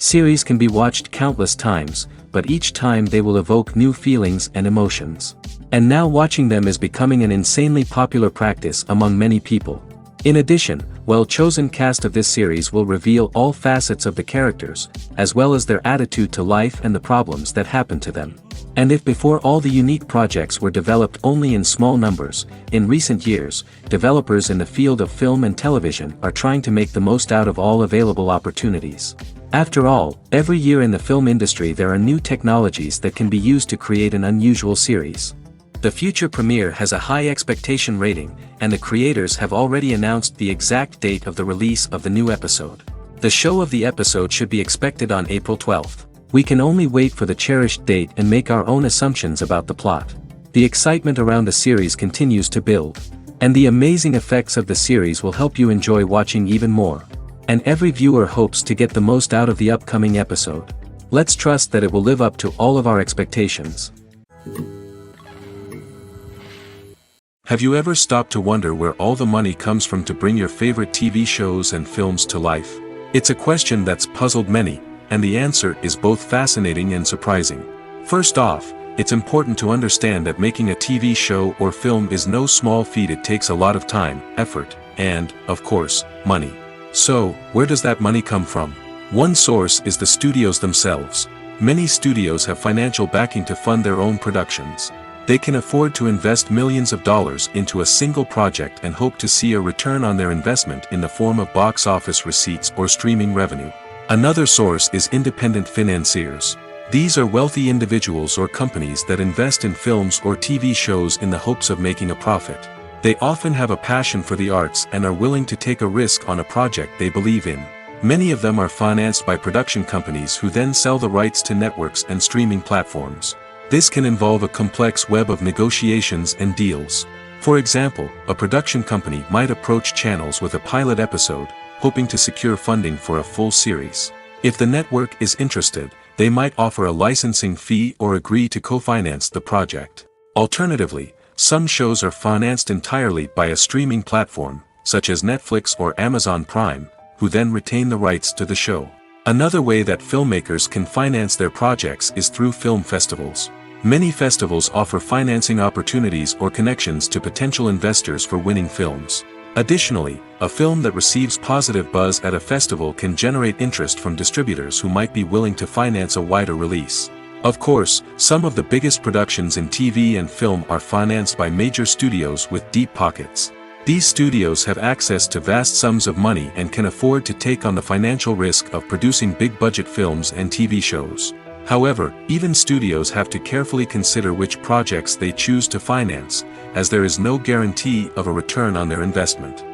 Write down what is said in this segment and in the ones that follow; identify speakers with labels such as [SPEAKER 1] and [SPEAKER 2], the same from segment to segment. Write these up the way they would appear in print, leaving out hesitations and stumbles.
[SPEAKER 1] Series can be watched countless times, but each time they will evoke new feelings and emotions. And now watching them is becoming an insanely popular practice among many people. In addition, well-chosen cast of this series will reveal all facets of the characters, as well as their attitude to life and the problems that happen to them. And if before all the unique projects were developed only in small numbers, in recent years, developers in the field of film and television are trying to make the most out of all available opportunities. After all, every year in the film industry there are new technologies that can be used to create an unusual series. The future premiere has a high expectation rating, and the creators have already announced the exact date of the release of the new episode. The show of the episode should be expected on April 12th. We can only wait for the cherished date and make our own assumptions about the plot. The excitement around the series continues to build. And the amazing effects of the series will help you enjoy watching even more. And every viewer hopes to get the most out of the upcoming episode. Let's trust that it will live up to all of our expectations.
[SPEAKER 2] Have you ever stopped to wonder where all the money comes from to bring your favorite TV shows and films to life? It's a question that's puzzled many, and the answer is both fascinating and surprising. First off, it's important to understand that making a TV show or film is no small feat. It takes a lot of time, effort, and, of course, money. So, where does that money come from? One source is the studios themselves. Many studios have financial backing to fund their own productions. They can afford to invest millions of dollars into a single project and hope to see a return on their investment in the form of box office receipts or streaming revenue. Another source is independent financiers. These are wealthy individuals or companies that invest in films or TV shows in the hopes of making a profit. They often have a passion for the arts and are willing to take a risk on a project they believe in. Many of them are financed by production companies who then sell the rights to networks and streaming platforms. This can involve a complex web of negotiations and deals. For example, a production company might approach channels with a pilot episode, hoping to secure funding for a full series. If the network is interested, they might offer a licensing fee or agree to co-finance the project. Alternatively, some shows are financed entirely by a streaming platform, such as Netflix or Amazon Prime, who then retain the rights to the show. Another way that filmmakers can finance their projects is through film festivals. Many festivals offer financing opportunities or connections to potential investors for winning films. Additionally, a film that receives positive buzz at a festival can generate interest from distributors who might be willing to finance a wider release. Of course, some of the biggest productions in TV and film are financed by major studios with deep pockets. These studios have access to vast sums of money and can afford to take on the financial risk of producing big-budget films and TV shows. However, even studios have to carefully consider which projects they choose to finance, as there is no guarantee of a return on their investment.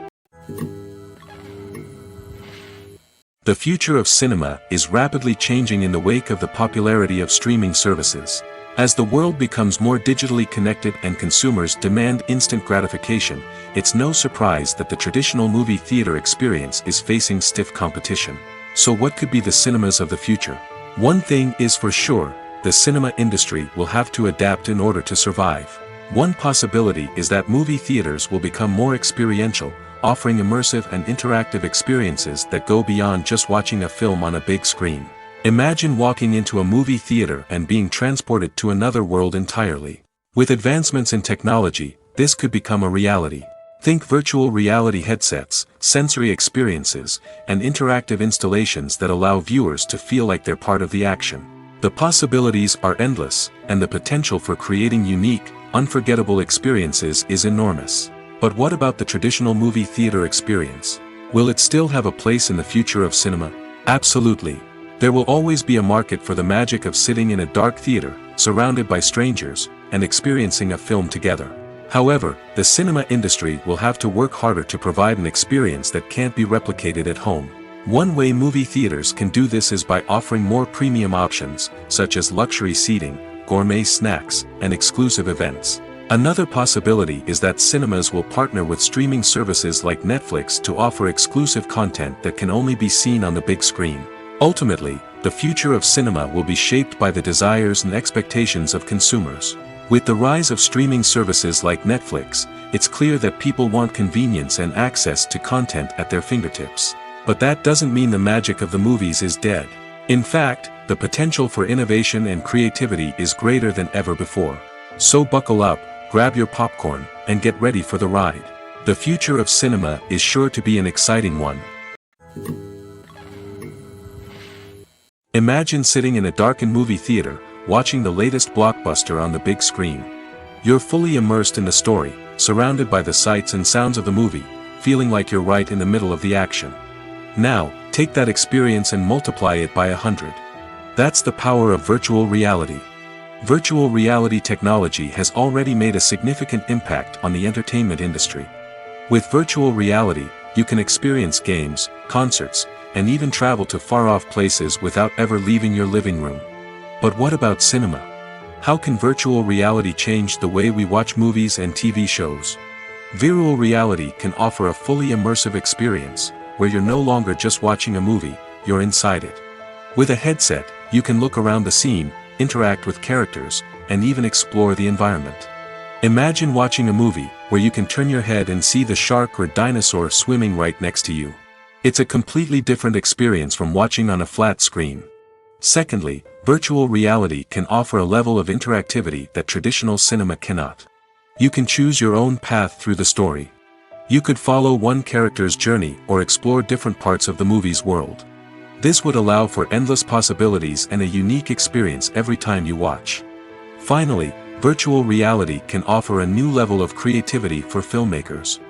[SPEAKER 2] The future of cinema is rapidly changing in the wake of the popularity of streaming services. As the world becomes more digitally connected and consumers demand instant gratification, it's no surprise that the traditional movie theater experience is facing stiff competition. So what could be the cinemas of the future? One thing is for sure, the cinema industry will have to adapt in order to survive. One possibility is that movie theaters will become more experiential, offering immersive and interactive experiences that go beyond just watching a film on a big screen. Imagine walking into a movie theater and being transported to another world entirely. With advancements in technology, this could become a reality. Think virtual reality headsets, sensory experiences, and interactive installations that allow viewers to feel like they're part of the action. The possibilities are endless, and the potential for creating unique, unforgettable experiences is enormous. But what about the traditional movie theater experience? Will it still have a place in the future of cinema? Absolutely. There will always be a market for the magic of sitting in a dark theater, surrounded by strangers, and experiencing a film together. However, the cinema industry will have to work harder to provide an experience that can't be replicated at home. One way movie theaters can do this is by offering more premium options, such as luxury seating, gourmet snacks, and exclusive events. Another possibility is that cinemas will partner with streaming services like Netflix to offer exclusive content that can only be seen on the big screen. Ultimately, the future of cinema will be shaped by the desires and expectations of consumers. With the rise of streaming services like Netflix, it's clear that people want convenience and access to content at their fingertips. But that doesn't mean the magic of the movies is dead. In fact, the potential for innovation and creativity is greater than ever before. So buckle up, grab your popcorn, and get ready for the ride. The future of cinema is sure to be an exciting one. Imagine sitting in a darkened movie theater, watching the latest blockbuster on the big screen. You're fully immersed in the story, surrounded by the sights and sounds of the movie, feeling like you're right in the middle of the action. Now, take that experience and multiply it by 100. That's the power of virtual reality. Virtual reality technology has already made a significant impact on the entertainment industry. With virtual reality, you can experience games, concerts, and even travel to far-off places without ever leaving your living room. But what about cinema? How can virtual reality change the way we watch movies and TV shows? Virtual reality can offer a fully immersive experience, where you're no longer just watching a movie, you're inside it. With a headset, you can look around the scene, interact with characters, and even explore the environment. Imagine watching a movie, where you can turn your head and see the shark or dinosaur swimming right next to you. It's a completely different experience from watching on a flat screen. Secondly, virtual reality can offer a level of interactivity that traditional cinema cannot. You can choose your own path through the story. You could follow one character's journey or explore different parts of the movie's world. This would allow for endless possibilities and a unique experience every time you watch. Finally, virtual reality can offer a new level of creativity for filmmakers.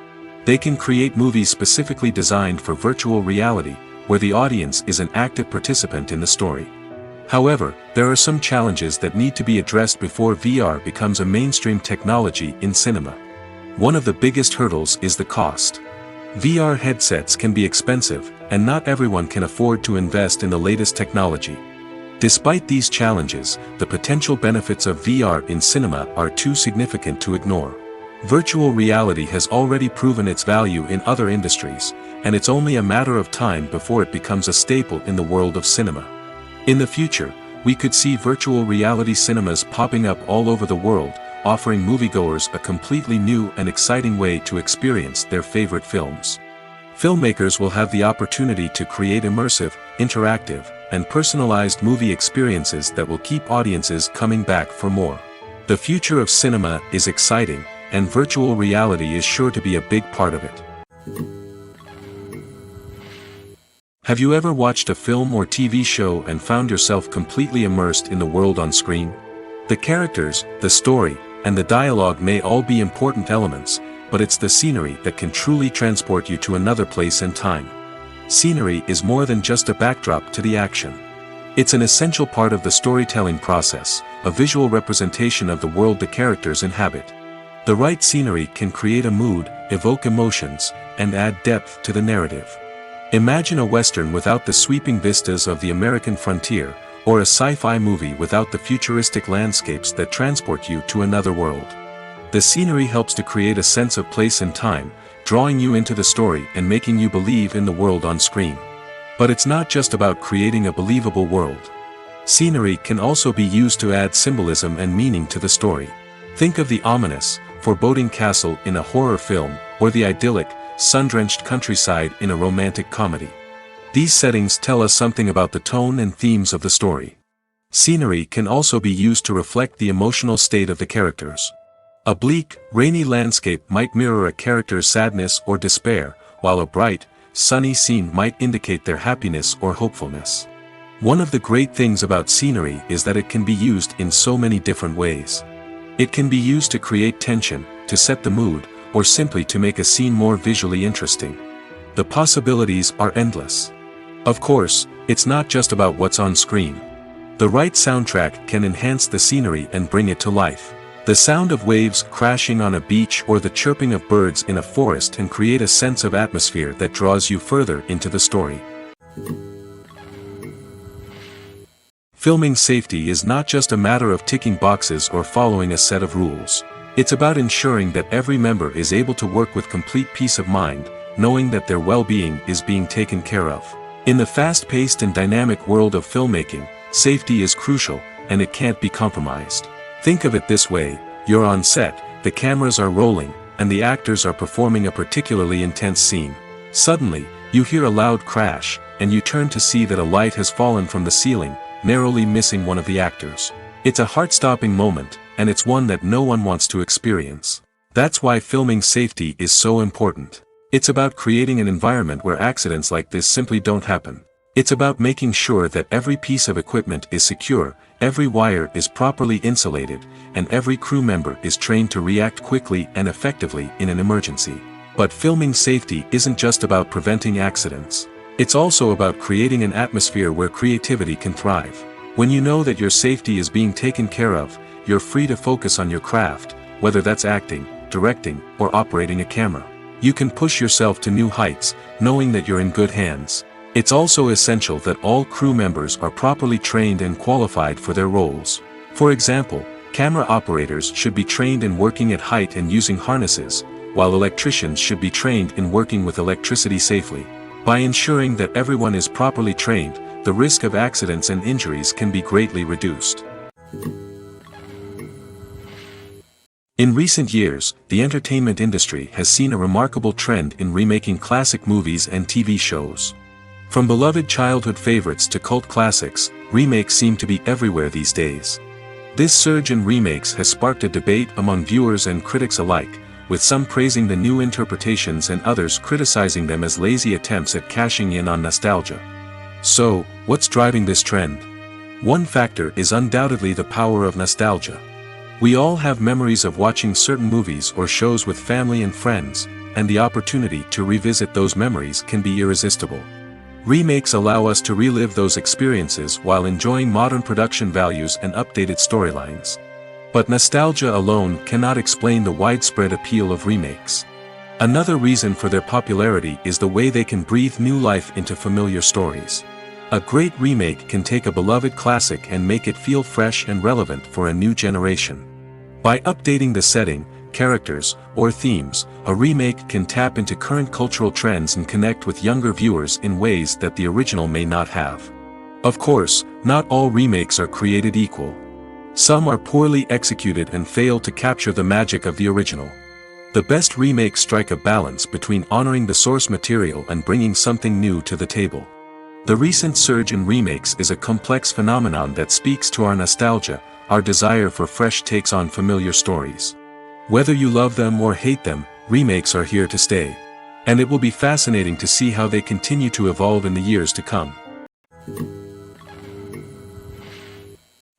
[SPEAKER 2] They can create movies specifically designed for virtual reality, where the audience is an active participant in the story. However, there are some challenges that need to be addressed before VR becomes a mainstream technology in cinema. One of the biggest hurdles is the cost. VR headsets can be expensive, and not everyone can afford to invest in the latest technology. Despite these challenges, the potential benefits of VR in cinema are too significant to ignore. Virtual reality has already proven its value in other industries, and it's only a matter of time before it becomes a staple in the world of cinema. In the future, we could see virtual reality cinemas popping up all over the world, offering moviegoers a completely new and exciting way to experience their favorite films. Filmmakers will have the opportunity to create immersive, interactive, and personalized movie experiences that will keep audiences coming back for more. The future of cinema is exciting, and virtual reality is sure to be a big part of it. Have you ever watched a film or TV show and found yourself completely immersed in the world on screen? The characters, the story, and the dialogue may all be important elements, but it's the scenery that can truly transport you to another place and time. Scenery is more than just a backdrop to the action. It's an essential part of the storytelling process, a visual representation of the world the characters inhabit. The right scenery can create a mood, evoke emotions, and add depth to the narrative. Imagine a Western without the sweeping vistas of the American frontier, or a sci-fi movie without the futuristic landscapes that transport you to another world. The scenery helps to create a sense of place and time, drawing you into the story and making you believe in the world on screen. But it's not just about creating a believable world. Scenery can also be used to add symbolism and meaning to the story. Think of the ominous, foreboding castle in a horror film, or the idyllic, sun-drenched countryside in a romantic comedy. These settings tell us something about the tone and themes of the story. Scenery can also be used to reflect the emotional state of the characters. A bleak, rainy landscape might mirror a character's sadness or despair, while a bright, sunny scene might indicate their happiness or hopefulness. One of the great things about scenery is that it can be used in so many different ways. It can be used to create tension, to set the mood, or simply to make a scene more visually interesting. The possibilities are endless. Of course, it's not just about what's on screen. The right soundtrack can enhance the scenery and bring it to life. The sound of waves crashing on a beach or the chirping of birds in a forest can create a sense of atmosphere that draws you further into the story. Filming safety is not just a matter of ticking boxes or following a set of rules. It's about ensuring that every member is able to work with complete peace of mind, knowing that their well-being is being taken care of. In the fast-paced and dynamic world of filmmaking, safety is crucial, and it can't be compromised. Think of it this way: you're on set, the cameras are rolling, and the actors are performing a particularly intense scene. Suddenly, you hear a loud crash, and you turn to see that a light has fallen from the ceiling, narrowly missing one of the actors. It's a heart-stopping moment, and it's one that no one wants to experience. That's why filming safety is so important. It's about creating an environment where accidents like this simply don't happen. It's about making sure that every piece of equipment is secure, every wire is properly insulated, and every crew member is trained to react quickly and effectively in an emergency. But filming safety isn't just about preventing accidents. It's also about creating an atmosphere where creativity can thrive. When you know that your safety is being taken care of, you're free to focus on your craft, whether that's acting, directing, or operating a camera. You can push yourself to new heights, knowing that you're in good hands. It's also essential that all crew members are properly trained and qualified for their roles. For example, camera operators should be trained in working at height and using harnesses, while electricians should be trained in working with electricity safely. By ensuring that everyone is properly trained, the risk of accidents and injuries can be greatly reduced. In recent years, the entertainment industry has seen a remarkable trend in remaking classic movies and TV shows. From beloved childhood favorites to cult classics, remakes seem to be everywhere these days. This surge in remakes has sparked a debate among viewers and critics alike, with some praising the new interpretations and others criticizing them as lazy attempts at cashing in on nostalgia. So, what's driving this trend? One factor is undoubtedly the power of nostalgia. We all have memories of watching certain movies or shows with family and friends, and the opportunity to revisit those memories can be irresistible. Remakes allow us to relive those experiences while enjoying modern production values and updated storylines. But nostalgia alone cannot explain the widespread appeal of remakes. Another reason for their popularity is the way they can breathe new life into familiar stories. A great remake can take a beloved classic and make it feel fresh and relevant for a new generation. By updating the setting, characters, or themes, a remake can tap into current cultural trends and connect with younger viewers in ways that the original may not have. Of course, not all remakes are created equal. Some are poorly executed and fail to capture the magic of the original. The best remakes strike a balance between honoring the source material and bringing something new to the table. The recent surge in remakes is a complex phenomenon that speaks to our nostalgia, our desire for fresh takes on familiar stories. Whether you love them or hate them, remakes are here to stay. And it will be fascinating to see how they continue to evolve in the years to come.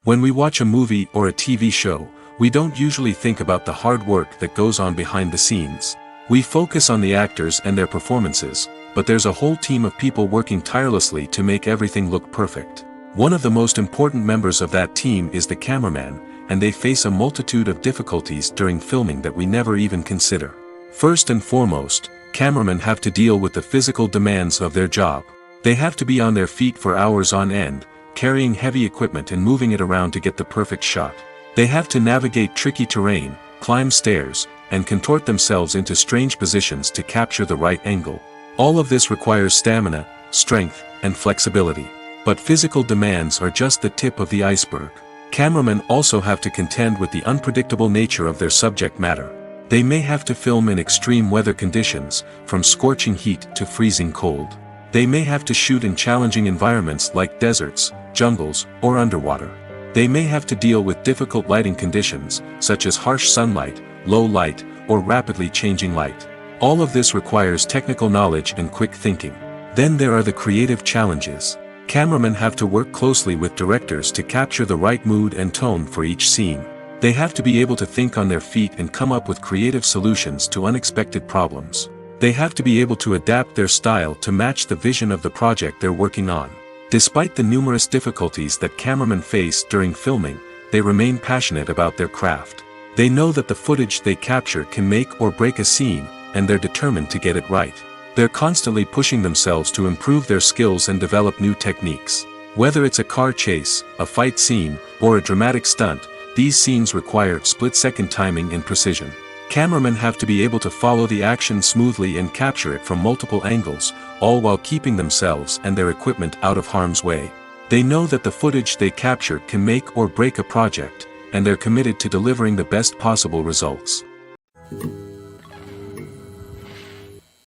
[SPEAKER 2] When we watch a movie or a TV show, we don't usually think about the hard work that goes on behind the scenes. We focus on the actors and their performances, but there's a whole team of people working tirelessly to make everything look perfect. One of the most important members of that team is the cameraman, and they face a multitude of difficulties during filming that we never even consider. First and foremost, cameramen have to deal with the physical demands of their job. They have to be on their feet for hours on end, carrying heavy equipment and moving it around to get the perfect shot. They have to navigate tricky terrain, climb stairs, and contort themselves into strange positions to capture the right angle. All of this requires stamina, strength, and flexibility. But physical demands are just the tip of the iceberg. Cameramen also have to contend with the unpredictable nature of their subject matter. They may have to film in extreme weather conditions, from scorching heat to freezing cold. They may have to shoot in challenging environments like deserts, jungles, or underwater. They may have to deal with difficult lighting conditions, such as harsh sunlight, low light, or rapidly changing light. All of this requires technical knowledge and quick thinking. Then there are the creative challenges. Cameramen have to work closely with directors to capture the right mood and tone for each scene. They have to be able to think on their feet and come up with creative solutions to unexpected problems. They have to be able to adapt their style to match the vision of the project they're working on. Despite the numerous difficulties that cameramen face during filming, they remain passionate about their craft. They know that the footage they capture can make or break a scene, and they're determined to get it right. They're constantly pushing themselves to improve their skills and develop new techniques. Whether it's a car chase, a fight scene, or a dramatic stunt, these scenes require split-second timing and precision. Cameramen have to be able to follow the action smoothly and capture it from multiple angles, all while keeping themselves and their equipment out of harm's way. They know that the footage they capture can make or break a project, and they're committed to delivering the best possible results.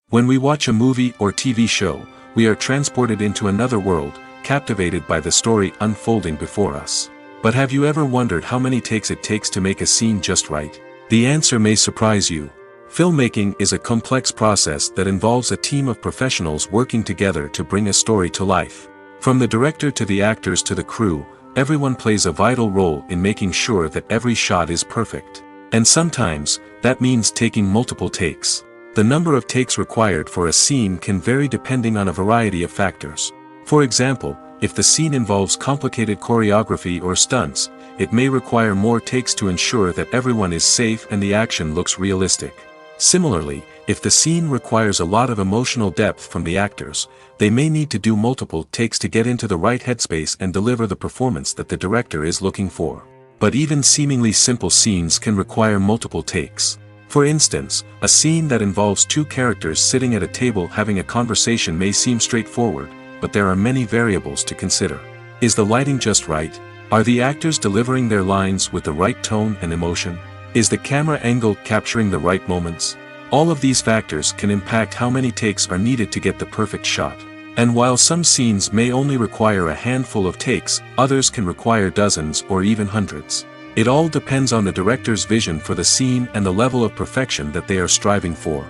[SPEAKER 2] When we watch a movie or TV show, we are transported into another world, captivated by the story unfolding before us. But have you ever wondered how many takes it takes to make a scene just right? The answer may surprise you. Filmmaking is a complex process that involves a team of professionals working together to bring a story to life. From the director to the actors to the crew, everyone plays a vital role in making sure that every shot is perfect. And sometimes, that means taking multiple takes. The number of takes required for a scene can vary depending on a variety of factors. For example, if the scene involves complicated choreography or stunts, it may require more takes to ensure that everyone is safe and the action looks realistic. Similarly, if the scene requires a lot of emotional depth from the actors, they may need to do multiple takes to get into the right headspace and deliver the performance that the director is looking for. But even seemingly simple scenes can require multiple takes. For instance, a scene that involves two characters sitting at a table having a conversation may seem straightforward, but there are many variables to consider. Is the lighting just right? Are the actors delivering their lines with the right tone and emotion? Is the camera angle capturing the right moments? All of these factors can impact how many takes are needed to get the perfect shot. And while some scenes may only require a handful of takes, others can require dozens or even hundreds. It all depends on the director's vision for the scene and the level of perfection that they are striving for.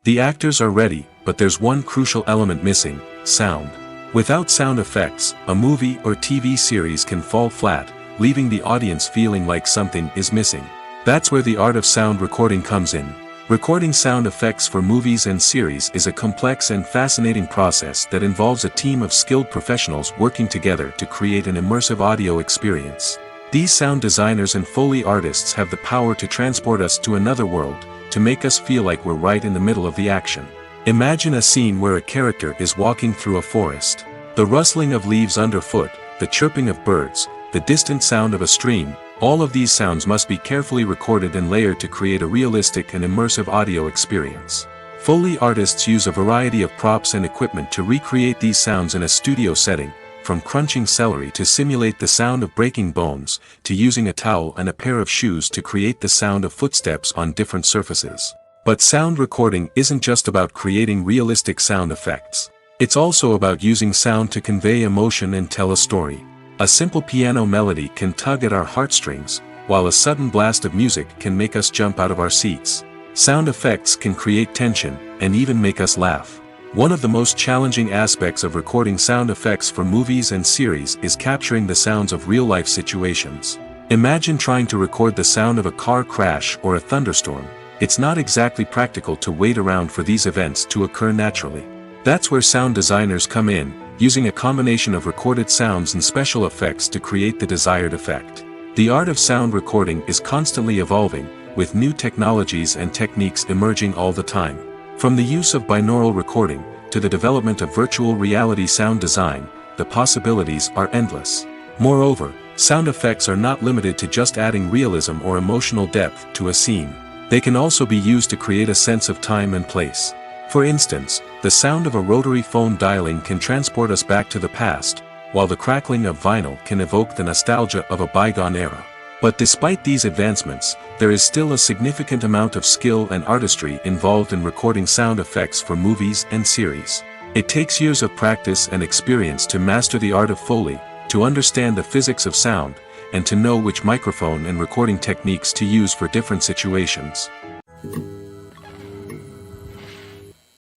[SPEAKER 2] The actors are ready, but there's one crucial element missing: sound. Without sound effects, a movie or TV series can fall flat, leaving the audience feeling like something is missing. That's where the art of sound recording comes in. Recording sound effects for movies and series is a complex and fascinating process that involves a team of skilled professionals working together to create an immersive audio experience. These sound designers and Foley artists have the power to transport us to another world, to make us feel like we're right in the middle of the action. Imagine a scene where a character is walking through a forest. The rustling of leaves underfoot, the chirping of birds, the distant sound of a stream, all of these sounds must be carefully recorded and layered to create a realistic and immersive audio experience. Foley artists use a variety of props and equipment to recreate these sounds in a studio setting, from crunching celery to simulate the sound of breaking bones, to using a towel and a pair of shoes to create the sound of footsteps on different surfaces. But sound recording isn't just about creating realistic sound effects. It's also about using sound to convey emotion and tell a story. A simple piano melody can tug at our heartstrings, while a sudden blast of music can make us jump out of our seats. Sound effects can create tension, and even make us laugh. One of the most challenging aspects of recording sound effects for movies and series is capturing the sounds of real-life situations. Imagine trying to record the sound of a car crash or a thunderstorm. It's not exactly practical to wait around for these events to occur naturally. That's where sound designers come in, using a combination of recorded sounds and special effects to create the desired effect. The art of sound recording is constantly evolving, with new technologies and techniques emerging all the time. From the use of binaural recording, to the development of virtual reality sound design, the possibilities are endless. Moreover, sound effects are not limited to just adding realism or emotional depth to a scene. They can also be used to create a sense of time and place. For instance, the sound of a rotary phone dialing can transport us back to the past, while the crackling of vinyl can evoke the nostalgia of a bygone era. But despite these advancements, there is still a significant amount of skill and artistry involved in recording sound effects for movies and series. It takes years of practice and experience to master the art of Foley, to understand the physics of sound, and to know which microphone and recording techniques to use for different situations.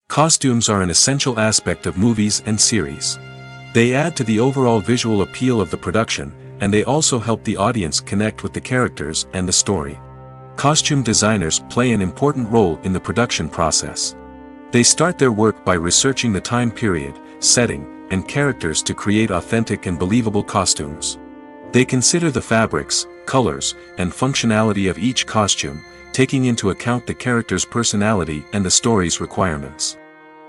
[SPEAKER 2] Costumes are an essential aspect of movies and series. They add to the overall visual appeal of the production, and they also help the audience connect with the characters and the story. Costume designers play an important role in the production process. They start their work by researching the time period, setting, and characters to create authentic and believable costumes. They consider the fabrics, colors, and functionality of each costume, taking into account the character's personality and the story's requirements.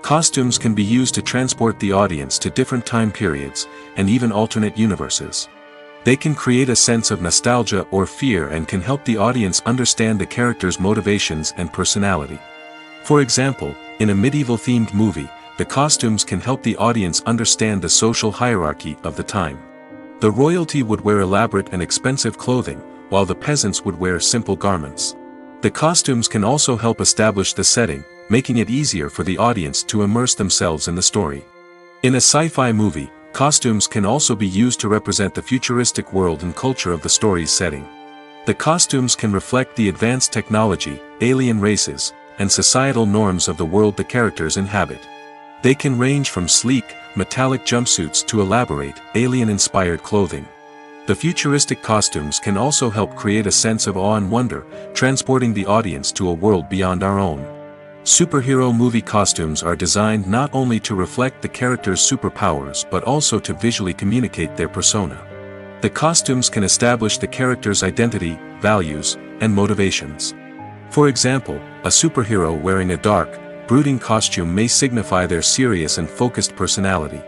[SPEAKER 2] Costumes can be used to transport the audience to different time periods, and even alternate universes. They can create a sense of nostalgia or fear and can help the audience understand the character's motivations and personality. For example, in a medieval-themed movie, the costumes can help the audience understand the social hierarchy of the time. The royalty would wear elaborate and expensive clothing, while the peasants would wear simple garments. The costumes can also help establish the setting, making it easier for the audience to immerse themselves in the story. In a sci-fi movie, costumes can also be used to represent the futuristic world and culture of the story's setting. The costumes can reflect the advanced technology, alien races, and societal norms of the world the characters inhabit. They can range from sleek, metallic jumpsuits to elaborate, alien-inspired clothing. The futuristic costumes can also help create a sense of awe and wonder, transporting the audience to a world beyond our own. Superhero movie costumes are designed not only to reflect the character's superpowers but also to visually communicate their persona. The costumes can establish the character's identity, values, and motivations. For example, a superhero wearing a dark, brooding costume may signify their serious and focused personality.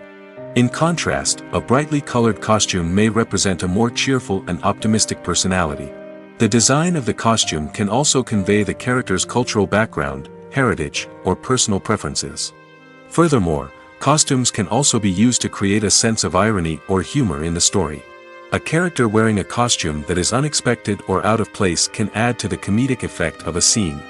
[SPEAKER 2] In contrast, a brightly colored costume may represent a more cheerful and optimistic personality. The design of the costume can also convey the character's cultural background, heritage, or personal preferences. Furthermore, costumes can also be used to create a sense of irony or humor in the story. A character wearing a costume that is unexpected or out of place can add to the comedic effect of a scene.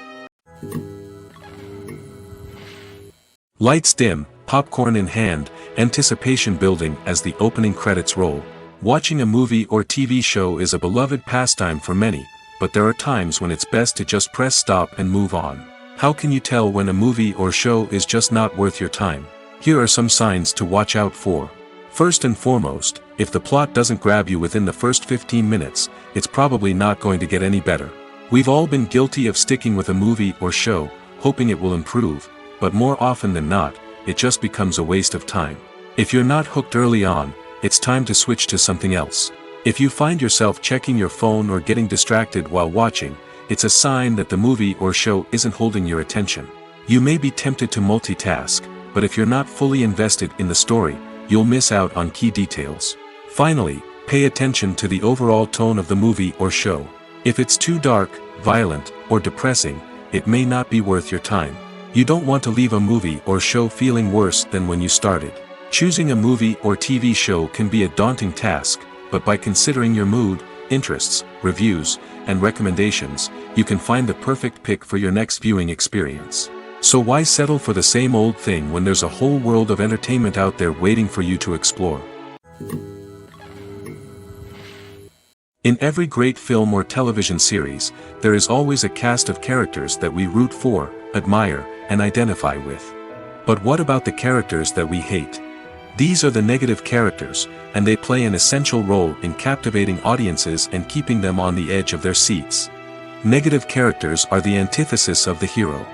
[SPEAKER 2] Lights dim, popcorn in hand, anticipation building as the opening credits roll. Watching a movie or TV show is a beloved pastime for many, but there are times when it's best to just press stop and move on. How can you tell when a movie or show is just not worth your time? Here are some signs to watch out for. First and foremost, if the plot doesn't grab you within the first 15 minutes, it's probably not going to get any better. We've all been guilty of sticking with a movie or show, hoping it will improve, but more often than not, it just becomes a waste of time. If you're not hooked early on, it's time to switch to something else. If you find yourself checking your phone or getting distracted while watching, it's a sign that the movie or show isn't holding your attention. You may be tempted to multitask, but if you're not fully invested in the story, you'll miss out on key details. Finally, pay attention to the overall tone of the movie or show. If it's too dark, violent, or depressing, it may not be worth your time. You don't want to leave a movie or show feeling worse than when you started. Choosing a movie or TV show can be a daunting task, but by considering your mood, interests, reviews, and recommendations, you can find the perfect pick for your next viewing experience. So why settle for the same old thing when there's a whole world of entertainment out there waiting for you to explore? In every great film or television series, there is always a cast of characters that we root for, admire, and identify with. But what about the characters that we hate? These are the negative characters, and they play an essential role in captivating audiences and keeping them on the edge of their seats. Negative characters are the antithesis of the hero.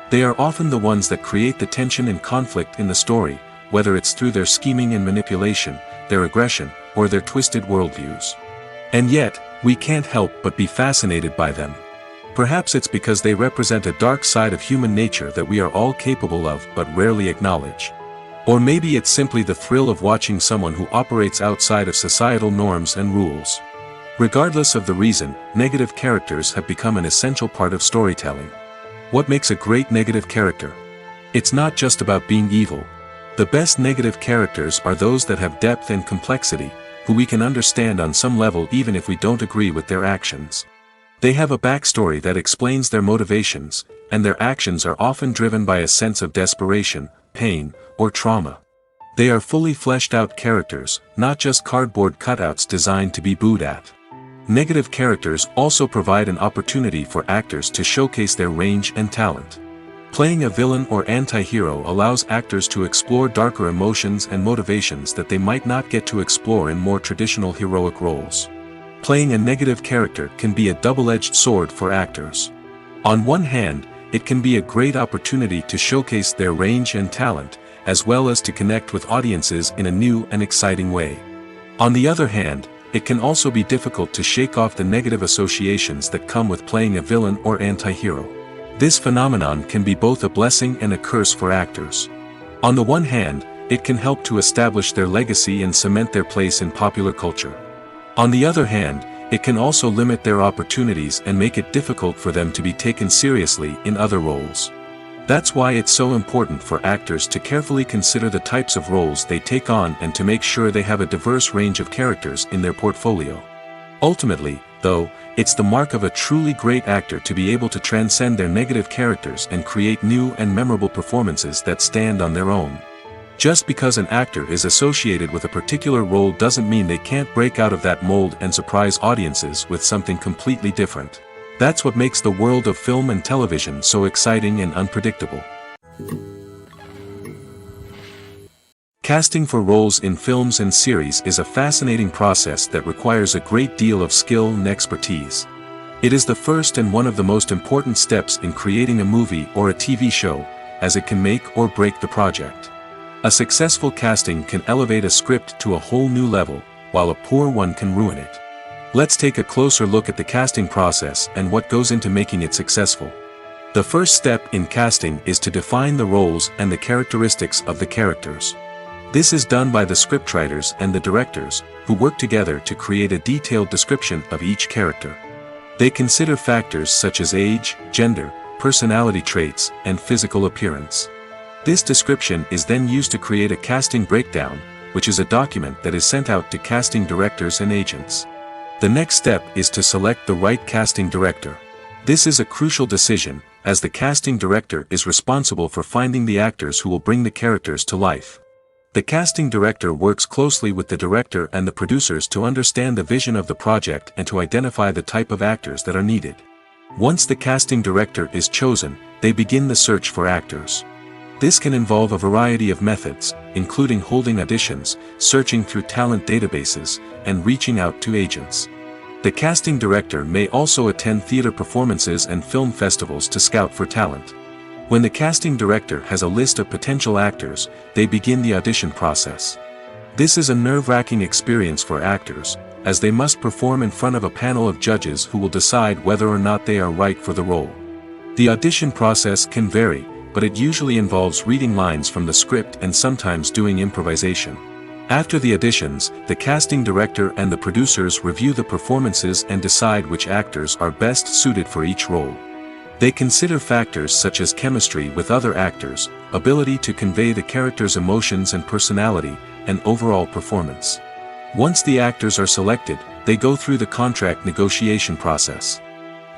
[SPEAKER 2] They are often the ones that create the tension and conflict in the story, whether it's through their scheming and manipulation, their aggression, or their twisted worldviews. And yet, we can't help but be fascinated by them. Perhaps it's because they represent a dark side of human nature that we are all capable of but rarely acknowledge. Or maybe it's simply the thrill of watching someone who operates outside of societal norms and rules. Regardless of the reason, negative characters have become an essential part of storytelling. What makes a great negative character? It's not just about being evil. The best negative characters are those that have depth and complexity, who we can understand on some level even if we don't agree with their actions. They have a backstory that explains their motivations, and their actions are often driven by a sense of desperation, pain, or trauma. They are fully fleshed out characters, not just cardboard cutouts designed to be booed at. Negative characters also provide an opportunity for actors to showcase their range and talent. Playing a villain or anti-hero allows actors to explore darker emotions and motivations that they might not get to explore in more traditional heroic roles. Playing a negative character can be a double-edged sword for actors. On one hand, it can be a great opportunity to showcase their range and talent, as well as to connect with audiences in a new and exciting way. On the other hand, it can also be difficult to shake off the negative associations that come with playing a villain or anti-hero. This phenomenon can be both a blessing and a curse for actors. On the one hand, it can help to establish their legacy and cement their place in popular culture. On the other hand, it can also limit their opportunities and make it difficult for them to be taken seriously in other roles. That's why it's so important for actors to carefully consider the types of roles they take on and to make sure they have a diverse range of characters in their portfolio. Ultimately, though, It's the mark of a truly great actor to be able to transcend their negative characters and create new and memorable performances that stand on their own. Just because an actor is associated with a particular role doesn't mean they can't break out of that mold and surprise audiences with something completely different. That's what makes the world of film and television so exciting and unpredictable. Casting for roles in films and series is a fascinating process that requires a great deal of skill and expertise. It is the first and one of the most important steps in creating a movie or a TV show, as it can make or break the project. A successful casting can elevate a script to a whole new level, while a poor one can ruin it. Let's take a closer look at the casting process and what goes into making it successful. The first step in casting is to define the roles and the characteristics of the characters. This is done by the scriptwriters and the directors, who work together to create a detailed description of each character. They consider factors such as age, gender, personality traits, and physical appearance. This description is then used to create a casting breakdown, which is a document that is sent out to casting directors and agents. The next step is to select the right casting director. This is a crucial decision, as the casting director is responsible for finding the actors who will bring the characters to life. The casting director works closely with the director and the producers to understand the vision of the project and to identify the type of actors that are needed. Once the casting director is chosen, they begin the search for actors. This can involve a variety of methods, including holding auditions, searching through talent databases, and reaching out to agents. The casting director may also attend theater performances and film festivals to scout for talent. When the casting director has a list of potential actors, they begin the audition process. This is a nerve-wracking experience for actors, as they must perform in front of a panel of judges who will decide whether or not they are right for the role. The audition process can vary, but it usually involves reading lines from the script and sometimes doing improvisation. After the auditions, the casting director and the producers review the performances and decide which actors are best suited for each role. They consider factors such as chemistry with other actors, ability to convey the character's emotions and personality, and overall performance. Once the actors are selected, they go through the contract negotiation process.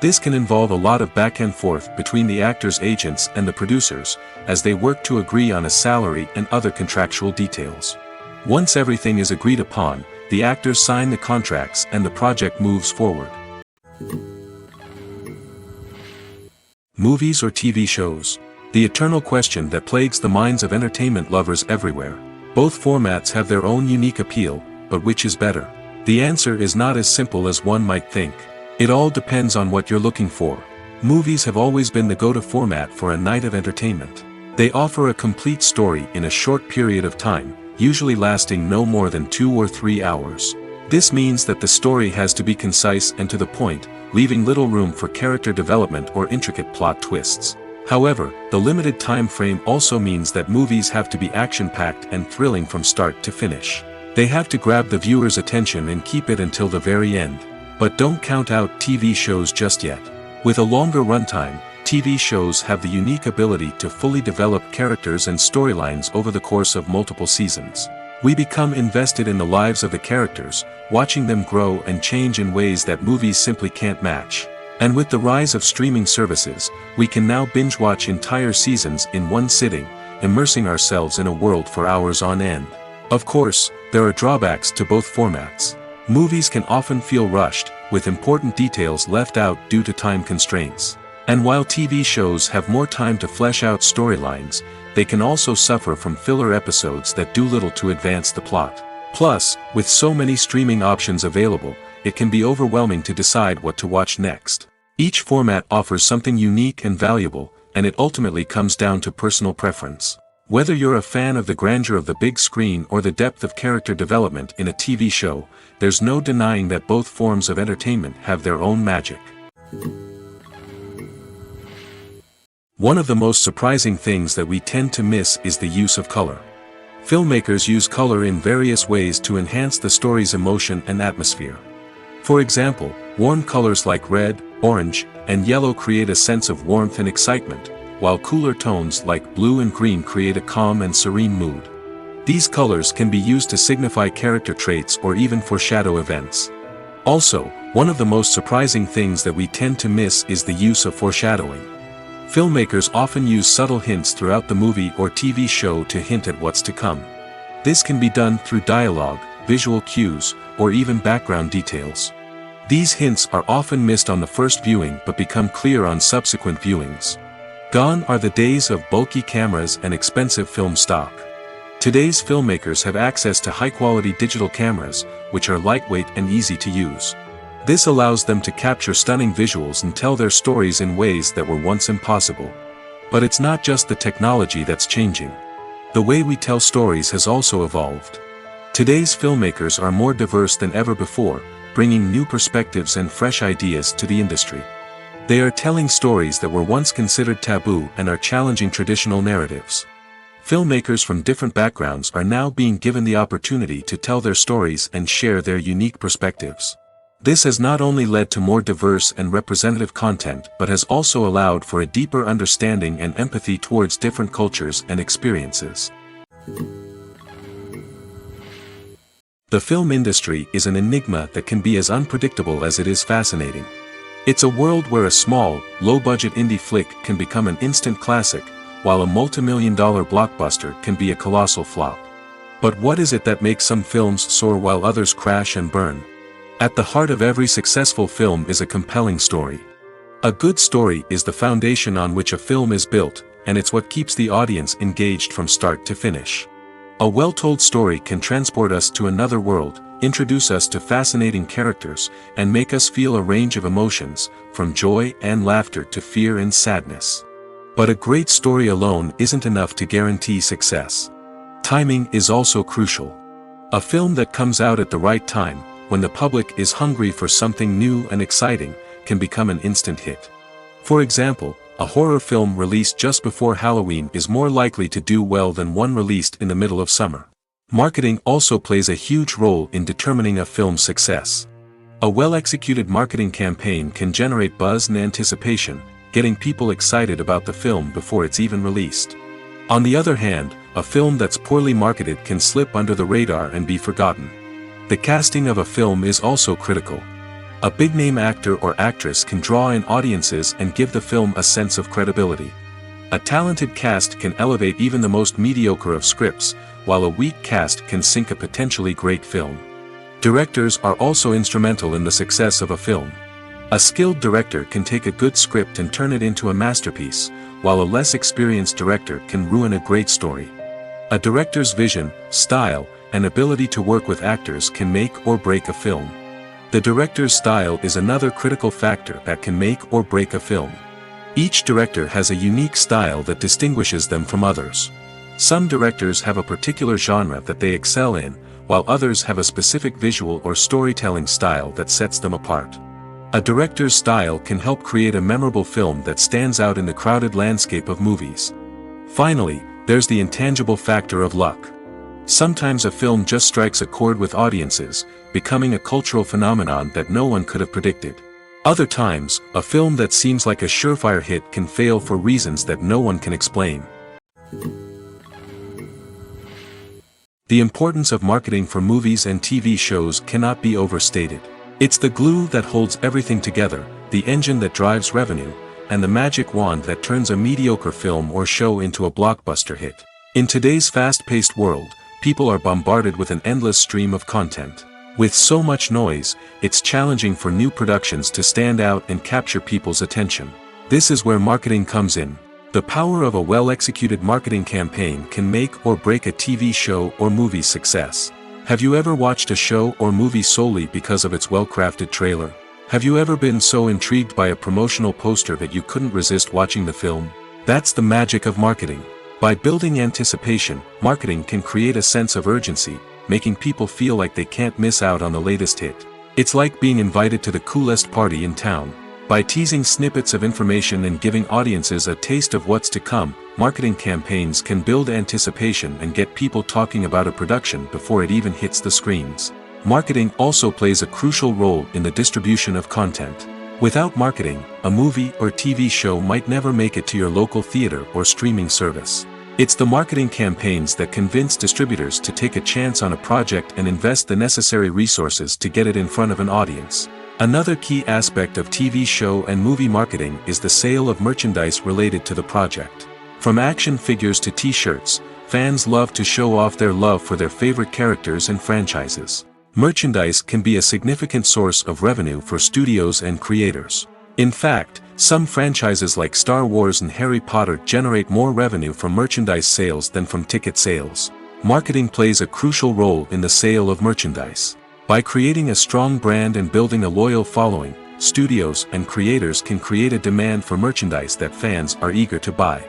[SPEAKER 2] This can involve a lot of back and forth between the actors' agents and the producers, as they work to agree on a salary and other contractual details. Once everything is agreed upon, the actors sign the contracts and the project moves forward. Movies or TV shows? The eternal question that plagues the minds of entertainment lovers everywhere. Both formats have their own unique appeal, but which is better? The answer is not as simple as one might think. It all depends on what you're looking for. Movies have always been the go-to format for a night of entertainment. They offer a complete story in a short period of time, usually lasting no more than 2 or 3 hours. This means that the story has to be concise and to the point, leaving little room for character development or intricate plot twists. However, the limited time frame also means that movies have to be action-packed and thrilling from start to finish. They have to grab the viewer's attention and keep it until the very end. But don't count out TV shows just yet. With a longer runtime, TV shows have the unique ability to fully develop characters and storylines over the course of multiple seasons. We become invested in the lives of the characters, watching them grow and change in ways that movies simply can't match. And with the rise of streaming services, we can now binge-watch entire seasons in one sitting, immersing ourselves in a world for hours on end. Of course, there are drawbacks to both formats. Movies can often feel rushed, with important details left out due to time constraints. And while TV shows have more time to flesh out storylines, they can also suffer from filler episodes that do little to advance the plot. Plus, with so many streaming options available, it can be overwhelming to decide what to watch next. Each format offers something unique and valuable, and it ultimately comes down to personal preference. Whether you're a fan of the grandeur of the big screen or the depth of character development in a TV show, there's no denying that both forms of entertainment have their own magic. One of the most surprising things that we tend to miss is the use of color. Filmmakers use color in various ways to enhance the story's emotion and atmosphere. For example, warm colors like red, orange, and yellow create a sense of warmth and excitement, while cooler tones like blue and green create a calm and serene mood. These colors can be used to signify character traits or even foreshadow events. Also, One of the most surprising things that we tend to miss is the use of foreshadowing. Filmmakers often use subtle hints throughout the movie or TV show to hint at what's to come. This can be done through dialogue, visual cues, or even background details. These hints are often missed on the first viewing but become clear on subsequent viewings. Gone are the days of bulky cameras and expensive film stock. Today's filmmakers have access to high-quality digital cameras, which are lightweight and easy to use. This allows them to capture stunning visuals and tell their stories in ways that were once impossible. But it's not just the technology that's changing. The way we tell stories has also evolved. Today's filmmakers are more diverse than ever before, bringing new perspectives and fresh ideas to the industry. They are telling stories that were once considered taboo and are challenging traditional narratives. Filmmakers from different backgrounds are now being given the opportunity to tell their stories and share their unique perspectives. This has not only led to more diverse and representative content but has also allowed for a deeper understanding and empathy towards different cultures and experiences. The film industry is an enigma that can be as unpredictable as it is fascinating. It's a world where a small, low-budget indie flick can become an instant classic, while a multi-million-dollar blockbuster can be a colossal flop. But what is it that makes some films soar while others crash and burn? At the heart of every successful film is a compelling story. A good story is the foundation on which a film is built, and it's what keeps the audience engaged from start to finish. A well-told story can transport us to another world, introduce us to fascinating characters, and make us feel a range of emotions, from joy and laughter to fear and sadness. But a great story alone isn't enough to guarantee success. Timing is also crucial. A film that comes out at the right time, when the public is hungry for something new and exciting, can become an instant hit. For example, a horror film released just before Halloween is more likely to do well than one released in the middle of summer. Marketing also plays a huge role in determining a film's success. A well-executed marketing campaign can generate buzz and anticipation, getting people excited about the film before it's even released. On the other hand, a film that's poorly marketed can slip under the radar and be forgotten. The casting of a film is also critical. A big-name actor or actress can draw in audiences and give the film a sense of credibility. A talented cast can elevate even the most mediocre of scripts, while a weak cast can sink a potentially great film. Directors are also instrumental in the success of a film. A skilled director can take a good script and turn it into a masterpiece, while a less experienced director can ruin a great story. A director's vision, style, and ability to work with actors can make or break a film. The director's style is another critical factor that can make or break a film. Each director has a unique style that distinguishes them from others. Some directors have a particular genre that they excel in, while others have a specific visual or storytelling style that sets them apart. A director's style can help create a memorable film that stands out in the crowded landscape of movies. Finally, there's the intangible factor of luck. Sometimes a film just strikes a chord with audiences, becoming a cultural phenomenon that no one could have predicted. Other times, a film that seems like a surefire hit can fail for reasons that no one can explain. The importance of marketing for movies and TV shows cannot be overstated. It's the glue that holds everything together, the engine that drives revenue, and the magic wand that turns a mediocre film or show into a blockbuster hit. In today's fast-paced world, people are bombarded with an endless stream of content. With so much noise, it's challenging for new productions to stand out and capture people's attention. This is where marketing comes in. The power of a well-executed marketing campaign can make or break a TV show or movie's success. Have you ever watched a show or movie solely because of its well-crafted trailer? Have you ever been so intrigued by a promotional poster that you couldn't resist watching the film? That's the magic of marketing. By building anticipation, marketing can create a sense of urgency, making people feel like they can't miss out on the latest hit. It's like being invited to the coolest party in town. By teasing snippets of information and giving audiences a taste of what's to come, marketing campaigns can build anticipation and get people talking about a production before it even hits the screens. Marketing also plays a crucial role in the distribution of content. Without marketing, a movie or TV show might never make it to your local theater or streaming service. It's the marketing campaigns that convince distributors to take a chance on a project and invest the necessary resources to get it in front of an audience. Another key aspect of TV show and movie marketing is the sale of merchandise related to the project. From action figures to t-shirts, fans love to show off their love for their favorite characters and franchises. Merchandise can be a significant source of revenue for studios and creators. In fact, some franchises like Star Wars and Harry Potter generate more revenue from merchandise sales than from ticket sales. Marketing plays a crucial role in the sale of merchandise. By creating a strong brand and building a loyal following, studios and creators can create a demand for merchandise that fans are eager to buy.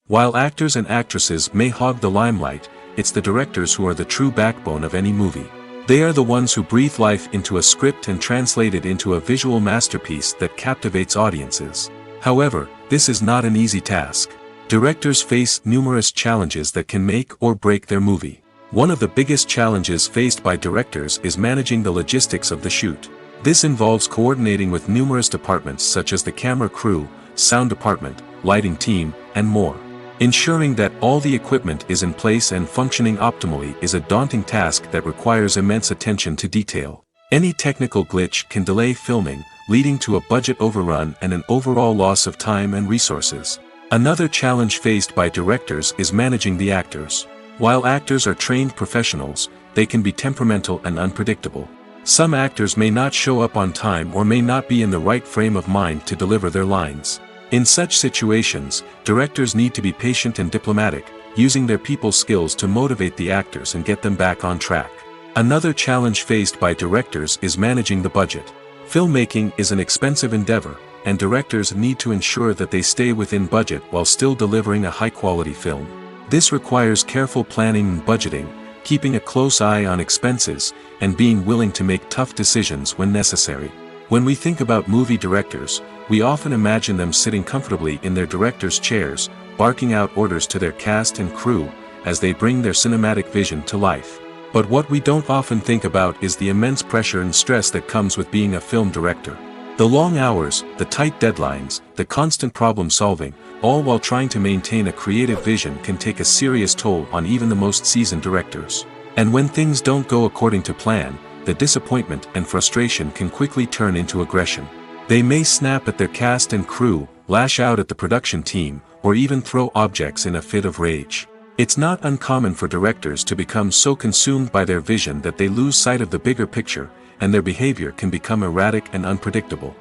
[SPEAKER 2] While actors and actresses may hog the limelight, it's the directors who are the true backbone of any movie. They are the ones who breathe life into a script and translate it into a visual masterpiece that captivates audiences. However, this is not an easy task. Directors face numerous challenges that can make or break their movie. One of the biggest challenges faced by directors is managing the logistics of the shoot. This involves coordinating with numerous departments such as the camera crew, sound department, lighting team, and more. Ensuring that all the equipment is in place and functioning optimally is a daunting task that requires immense attention to detail. Any technical glitch can delay filming, leading to a budget overrun and an overall loss of time and resources. Another challenge faced by directors is managing the actors. While actors are trained professionals, they can be temperamental and unpredictable. Some actors may not show up on time or may not be in the right frame of mind to deliver their lines. In such situations, directors need to be patient and diplomatic, using their people skills to motivate the actors and get them back on track. Another challenge faced by directors is managing the budget. Filmmaking is an expensive endeavor, and directors need to ensure that they stay within budget while still delivering a high-quality film. This requires careful planning and budgeting, keeping a close eye on expenses, and being willing to make tough decisions when necessary. When we think about movie directors, we often imagine them sitting comfortably in their director's chairs, barking out orders to their cast and crew, as they bring their cinematic vision to life. But what we don't often think about is the immense pressure and stress that comes with being a film director. The long hours, the tight deadlines, the constant problem solving, all while trying to maintain a creative vision can take a serious toll on even the most seasoned directors. And when things don't go according to plan, the disappointment and frustration can quickly turn into aggression. They may snap at their cast and crew, lash out at the production team, or even throw objects in a fit of rage. It's not uncommon for directors to become so consumed by their vision that they lose sight of the bigger picture, and their behavior can become erratic and unpredictable.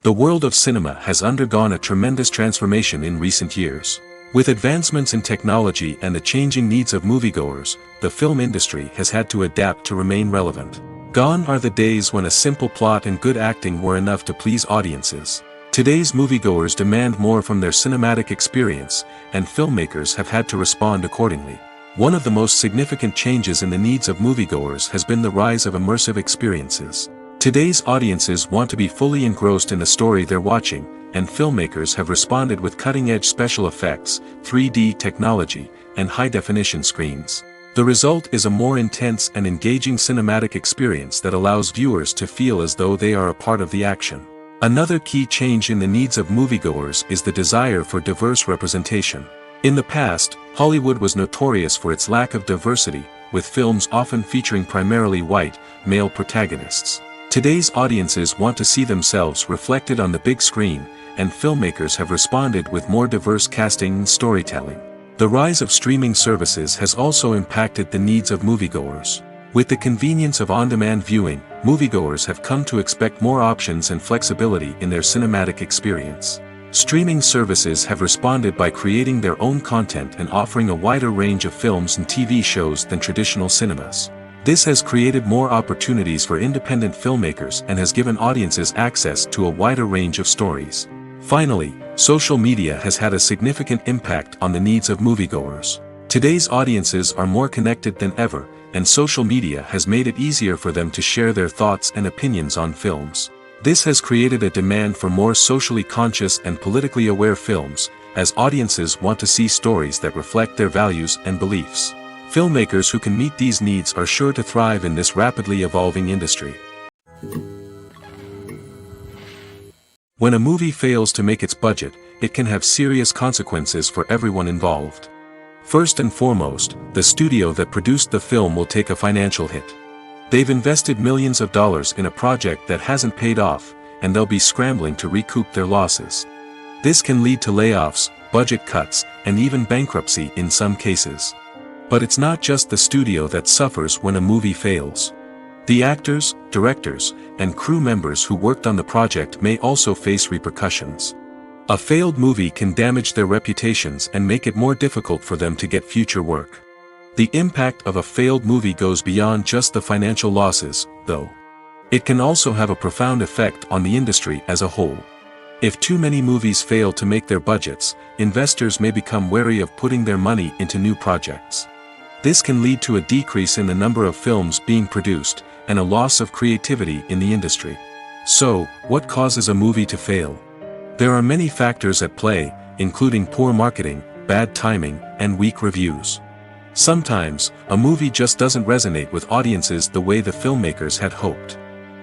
[SPEAKER 2] The world of cinema has undergone a tremendous transformation in recent years. With advancements in technology and the changing needs of moviegoers, the film industry has had to adapt to remain relevant. Gone are the days when a simple plot and good acting were enough to please audiences. Today's moviegoers demand more from their cinematic experience, and filmmakers have had to respond accordingly. One of the most significant changes in the needs of moviegoers has been the rise of immersive experiences. Today's audiences want to be fully engrossed in the story they're watching, and filmmakers have responded with cutting-edge special effects, 3D technology, and high-definition screens. The result is a more intense and engaging cinematic experience that allows viewers to feel as though they are a part of the action. Another key change in the needs of moviegoers is the desire for diverse representation. In the past, Hollywood was notorious for its lack of diversity, with films often featuring primarily white, male protagonists. Today's audiences want to see themselves reflected on the big screen, and filmmakers have responded with more diverse casting and storytelling. The rise of streaming services has also impacted the needs of moviegoers. With the convenience of on-demand viewing, moviegoers have come to expect more options and flexibility in their cinematic experience. Streaming services have responded by creating their own content and offering a wider range of films and TV shows than traditional cinemas. This has created more opportunities for independent filmmakers and has given audiences access to a wider range of stories. Finally, social media has had a significant impact on the needs of moviegoers. Today's audiences are more connected than ever, and social media has made it easier for them to share their thoughts and opinions on films. This has created a demand for more socially conscious and politically aware films, as audiences want to see stories that reflect their values and beliefs. Filmmakers who can meet these needs are sure to thrive in this rapidly evolving industry. When a movie fails to make its budget, it can have serious consequences for everyone involved. First and foremost, the studio that produced the film will take a financial hit. They've invested millions of dollars in a project that hasn't paid off, and they'll be scrambling to recoup their losses. This can lead to layoffs, budget cuts, and even bankruptcy in some cases. But it's not just the studio that suffers when a movie fails. The actors, directors, and crew members who worked on the project may also face repercussions. A failed movie can damage their reputations and make it more difficult for them to get future work. The impact of a failed movie goes beyond just the financial losses, though. It can also have a profound effect on the industry as a whole. If too many movies fail to make their budgets, investors may become wary of putting their money into new projects. This can lead to a decrease in the number of films being produced, and a loss of creativity in the industry. So, what causes a movie to fail? There are many factors at play, including poor marketing, bad timing, and weak reviews. Sometimes, a movie just doesn't resonate with audiences the way the filmmakers had hoped.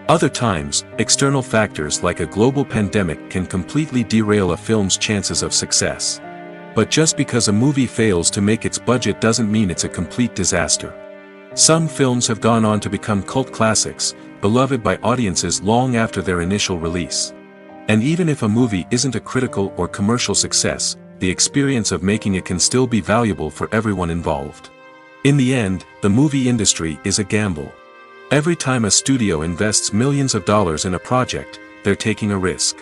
[SPEAKER 2] Other times, external factors like a global pandemic can completely derail a film's chances of success. But just because a movie fails to make its budget doesn't mean it's a complete disaster. Some films have gone on to become cult classics, beloved by audiences long after their initial release. And even if a movie isn't a critical or commercial success, the experience of making it can still be valuable for everyone involved. In the end, the movie industry is a gamble. Every time a studio invests millions of dollars in a project, they're taking a risk.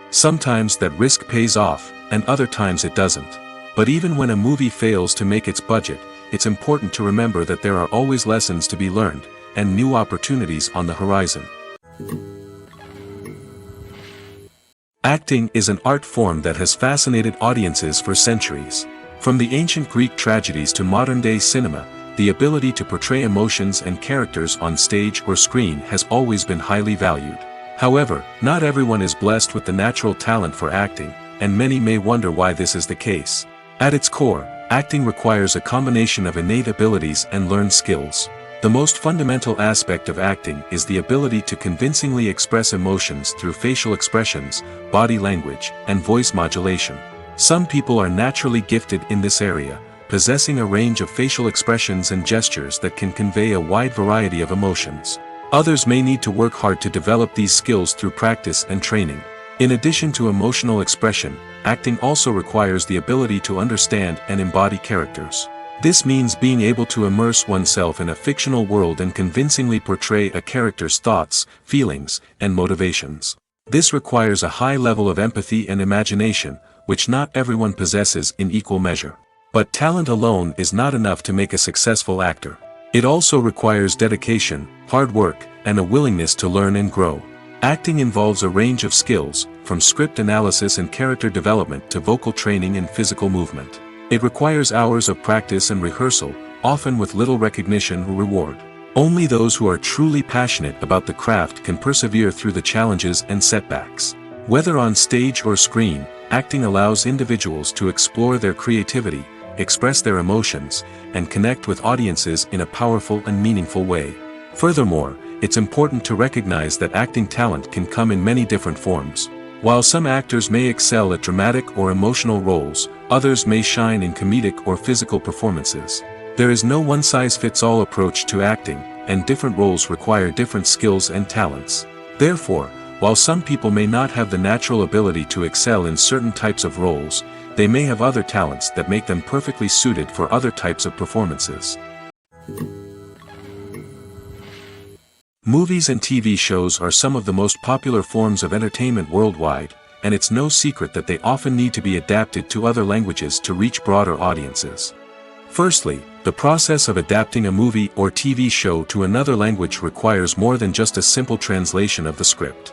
[SPEAKER 2] Sometimes that risk pays off, and other times it doesn't. But even when a movie fails to make its budget, it's important to remember that there are always lessons to be learned, and new opportunities on the horizon. Acting is an art form that has fascinated audiences for centuries. From the ancient Greek tragedies to modern-day cinema, the ability to portray emotions and characters on stage or screen has always been highly valued. However, not everyone is blessed with the natural talent for acting, and many may wonder why this is the case. At its core, acting requires a combination of innate abilities and learned skills. The most fundamental aspect of acting is the ability to convincingly express emotions through facial expressions, body language, and voice modulation. Some people are naturally gifted in this area, possessing a range of facial expressions and gestures that can convey a wide variety of emotions. Others may need to work hard to develop these skills through practice and training. In addition to emotional expression, acting also requires the ability to understand and embody characters. This means being able to immerse oneself in a fictional world and convincingly portray a character's thoughts, feelings, and motivations. This requires a high level of empathy and imagination, which not everyone possesses in equal measure. But talent alone is not enough to make a successful actor. It also requires dedication, hard work, and a willingness to learn and grow. Acting involves a range of skills, from script analysis and character development to vocal training and physical movement. It requires hours of practice and rehearsal, often with little recognition or reward. Only those who are truly passionate about the craft can persevere through the challenges and setbacks. Whether on stage or screen, acting allows individuals to explore their creativity, express their emotions, and connect with audiences in a powerful and meaningful way. Furthermore, it's important to recognize that acting talent can come in many different forms. While some actors may excel at dramatic or emotional roles, others may shine in comedic or physical performances. There is no one-size-fits-all approach to acting, and different roles require different skills and talents. Therefore, while some people may not have the natural ability to excel in certain types of roles, they may have other talents that make them perfectly suited for other types of performances. Movies and TV shows are some of the most popular forms of entertainment worldwide, and it's no secret that they often need to be adapted to other languages to reach broader audiences. Firstly, the process of adapting a movie or TV show to another language requires more than just a simple translation of the script.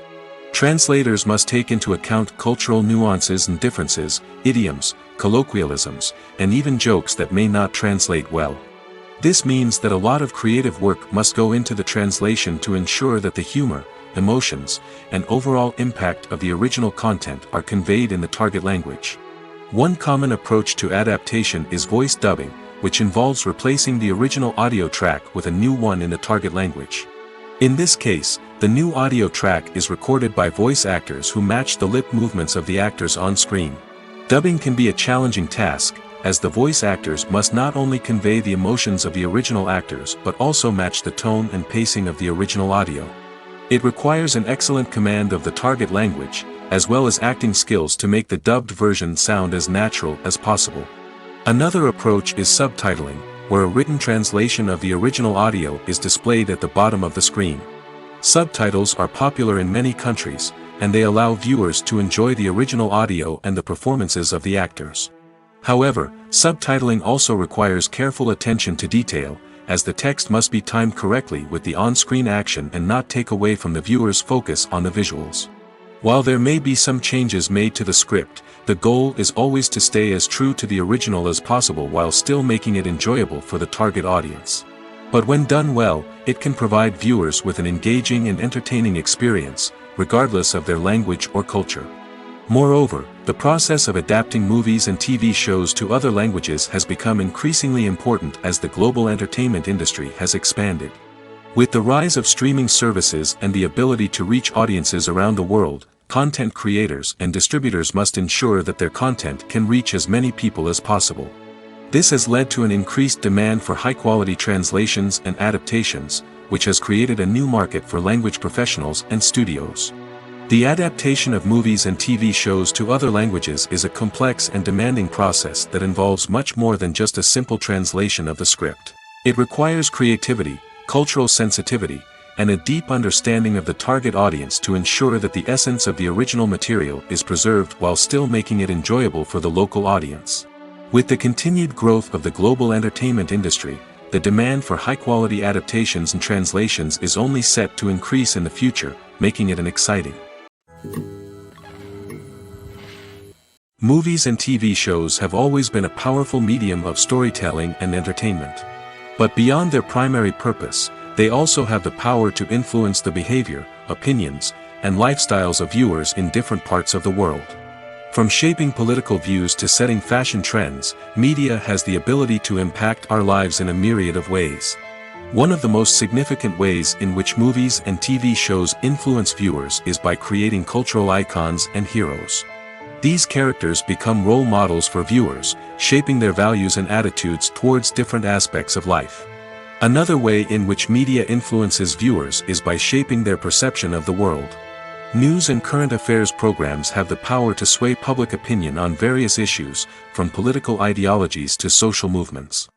[SPEAKER 2] Translators must take into account cultural nuances and differences, idioms, colloquialisms, and even jokes that may not translate well. This means that a lot of creative work must go into the translation to ensure that the humor, emotions, and overall impact of the original content are conveyed in the target language. One common approach to adaptation is voice dubbing, which involves replacing the original audio track with a new one in the target language. In this case, the new audio track is recorded by voice actors who match the lip movements of the actors on screen. Dubbing can be a challenging task, as the voice actors must not only convey the emotions of the original actors but also match the tone and pacing of the original audio. It requires an excellent command of the target language, as well as acting skills to make the dubbed version sound as natural as possible. Another approach is subtitling, where a written translation of the original audio is displayed at the bottom of the screen. Subtitles are popular in many countries, and they allow viewers to enjoy the original audio and the performances of the actors. However, subtitling also requires careful attention to detail, as the text must be timed correctly with the on-screen action and not take away from the viewer's focus on the visuals. While there may be some changes made to the script, the goal is always to stay as true to the original as possible while still making it enjoyable for the target audience. But when done well, it can provide viewers with an engaging and entertaining experience, regardless of their language or culture. Moreover, the process of adapting movies and TV shows to other languages has become increasingly important as the global entertainment industry has expanded. With the rise of streaming services and the ability to reach audiences around the world, content creators and distributors must ensure that their content can reach as many people as possible. This has led to an increased demand for high-quality translations and adaptations, which has created a new market for language professionals and studios. The adaptation of movies and TV shows to other languages is a complex and demanding process that involves much more than just a simple translation of the script. It requires creativity, cultural sensitivity, and a deep understanding of the target audience to ensure that the essence of the original material is preserved while still making it enjoyable for the local audience. With the continued growth of the global entertainment industry, the demand for high-quality adaptations and translations is only set to increase in the future, making it an exciting. Movies and TV shows have always been a powerful medium of storytelling and entertainment. But beyond their primary purpose, they also have the power to influence the behavior, opinions, and lifestyles of viewers in different parts of the world. From shaping political views to setting fashion trends, media has the ability to impact our lives in a myriad of ways. One of the most significant ways in which movies and TV shows influence viewers is by creating cultural icons and heroes. These characters become role models for viewers, shaping their values and attitudes towards different aspects of life. Another way in which media influences viewers is by shaping their perception of the world. News and current affairs programs have the power to sway public opinion on various issues, from political ideologies to social movements.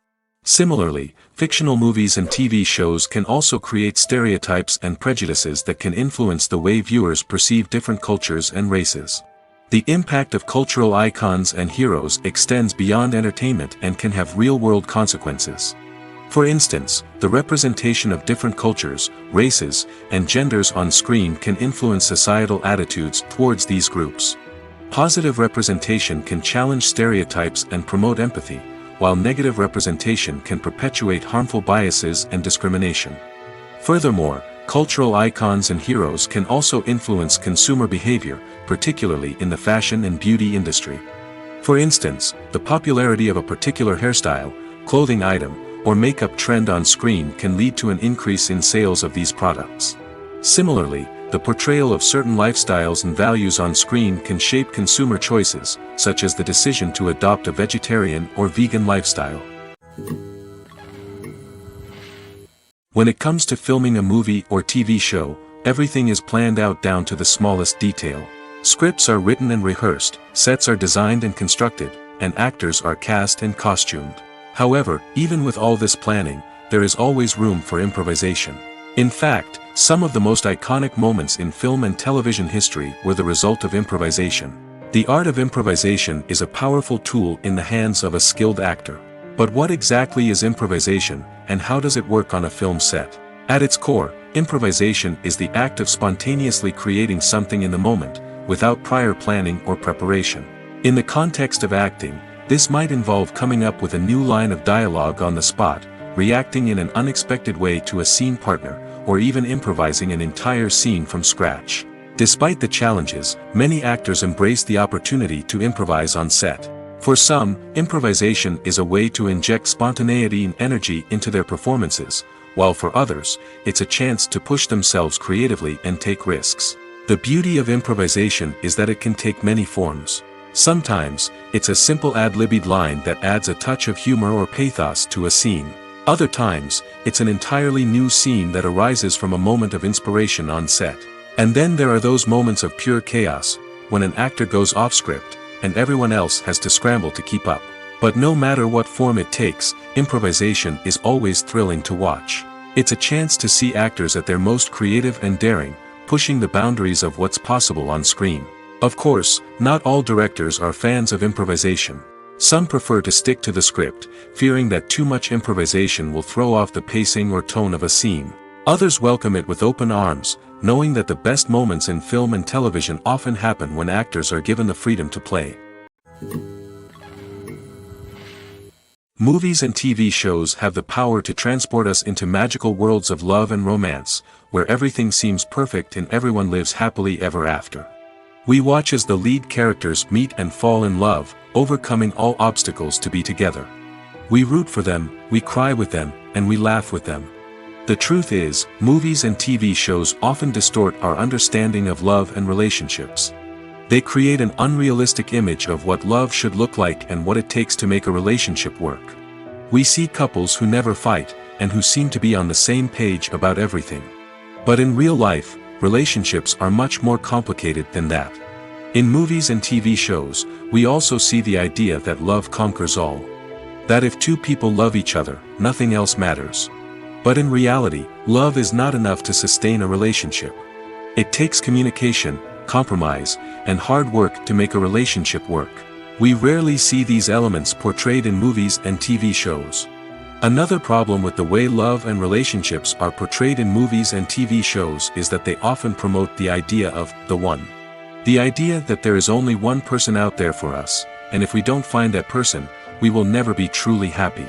[SPEAKER 2] Similarly, fictional movies and TV shows can also create stereotypes and prejudices that can influence the way viewers perceive different cultures and races. The impact of cultural icons and heroes extends beyond entertainment and can have real-world consequences. For instance, the representation of different cultures, races, and genders on screen can influence societal attitudes towards these groups. Positive representation can challenge stereotypes and promote empathy, while negative representation can perpetuate harmful biases and discrimination. Furthermore, cultural icons and heroes can also influence consumer behavior, particularly in the fashion and beauty industry. For instance, the popularity of a particular hairstyle, clothing item, or makeup trend on screen can lead to an increase in sales of these products. Similarly, the portrayal of certain lifestyles and values on screen can shape consumer choices, such as the decision to adopt a vegetarian or vegan lifestyle. When it comes to filming a movie or TV show, everything is planned out down to the smallest detail. Scripts are written and rehearsed, sets are designed and constructed, and actors are cast and costumed. However, even with all this planning, there is always room for improvisation. In fact, some of the most iconic moments in film and television history were the result of improvisation. The art of improvisation is a powerful tool in the hands of a skilled actor. But what exactly is improvisation, and how does it work on a film set? At its core, improvisation is the act of spontaneously creating something in the moment, without prior planning or preparation. In the context of acting, this might involve coming up with a new line of dialogue on the spot, reacting in an unexpected way to a scene partner, or even improvising an entire scene from scratch. Despite the challenges, many actors embrace the opportunity to improvise on set. For some, improvisation is a way to inject spontaneity and energy into their performances, while for others, it's a chance to push themselves creatively and take risks. The beauty of improvisation is that it can take many forms. Sometimes, it's a simple ad-libbed line that adds a touch of humor or pathos to a scene. Other times, it's an entirely new scene that arises from a moment of inspiration on set. And then there are those moments of pure chaos, when an actor goes off script, and everyone else has to scramble to keep up. But no matter what form it takes, improvisation is always thrilling to watch. It's a chance to see actors at their most creative and daring, pushing the boundaries of what's possible on screen. Of course, not all directors are fans of improvisation. Some prefer to stick to the script, fearing that too much improvisation will throw off the pacing or tone of a scene. Others welcome it with open arms, knowing that the best moments in film and television often happen when actors are given the freedom to play. Movies and TV shows have the power to transport us into magical worlds of love and romance, where everything seems perfect and everyone lives happily ever after. We watch as the lead characters meet and fall in love, overcoming all obstacles to be together. We root for them, we cry with them, and we laugh with them. The truth is, movies and TV shows often distort our understanding of love and relationships. They create an unrealistic image of what love should look like and what it takes to make a relationship work. We see couples who never fight, and who seem to be on the same page about everything. But in real life, relationships are much more complicated than that. In movies and TV shows, we also see the idea that love conquers all. That if two people love each other, nothing else matters. But in reality, love is not enough to sustain a relationship. It takes communication, compromise, and hard work to make a relationship work. We rarely see these elements portrayed in movies and TV shows. Another problem with the way love and relationships are portrayed in movies and TV shows is that they often promote the idea of the one. The idea that there is only one person out there for us, and if we don't find that person, we will never be truly happy.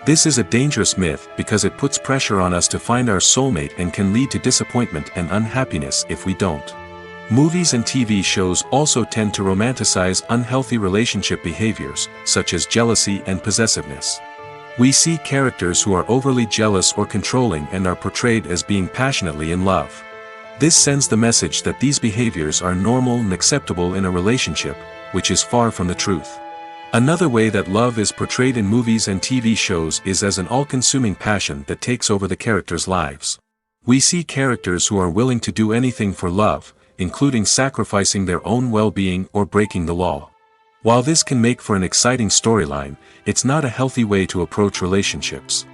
[SPEAKER 2] This is a dangerous myth because it puts pressure on us to find our soulmate and can lead to disappointment and unhappiness if we don't. Movies and TV shows also tend to romanticize unhealthy relationship behaviors, such as jealousy and possessiveness. We see characters who are overly jealous or controlling and are portrayed as being passionately in love. This sends the message that these behaviors are normal and acceptable in a relationship, which is far from the truth. Another way that love is portrayed in movies and TV shows is as an all-consuming passion that takes over the characters' lives. We see characters who are willing to do anything for love, including sacrificing their own well-being or breaking the law. While this can make for an exciting storyline, it's not a healthy way to approach relationships.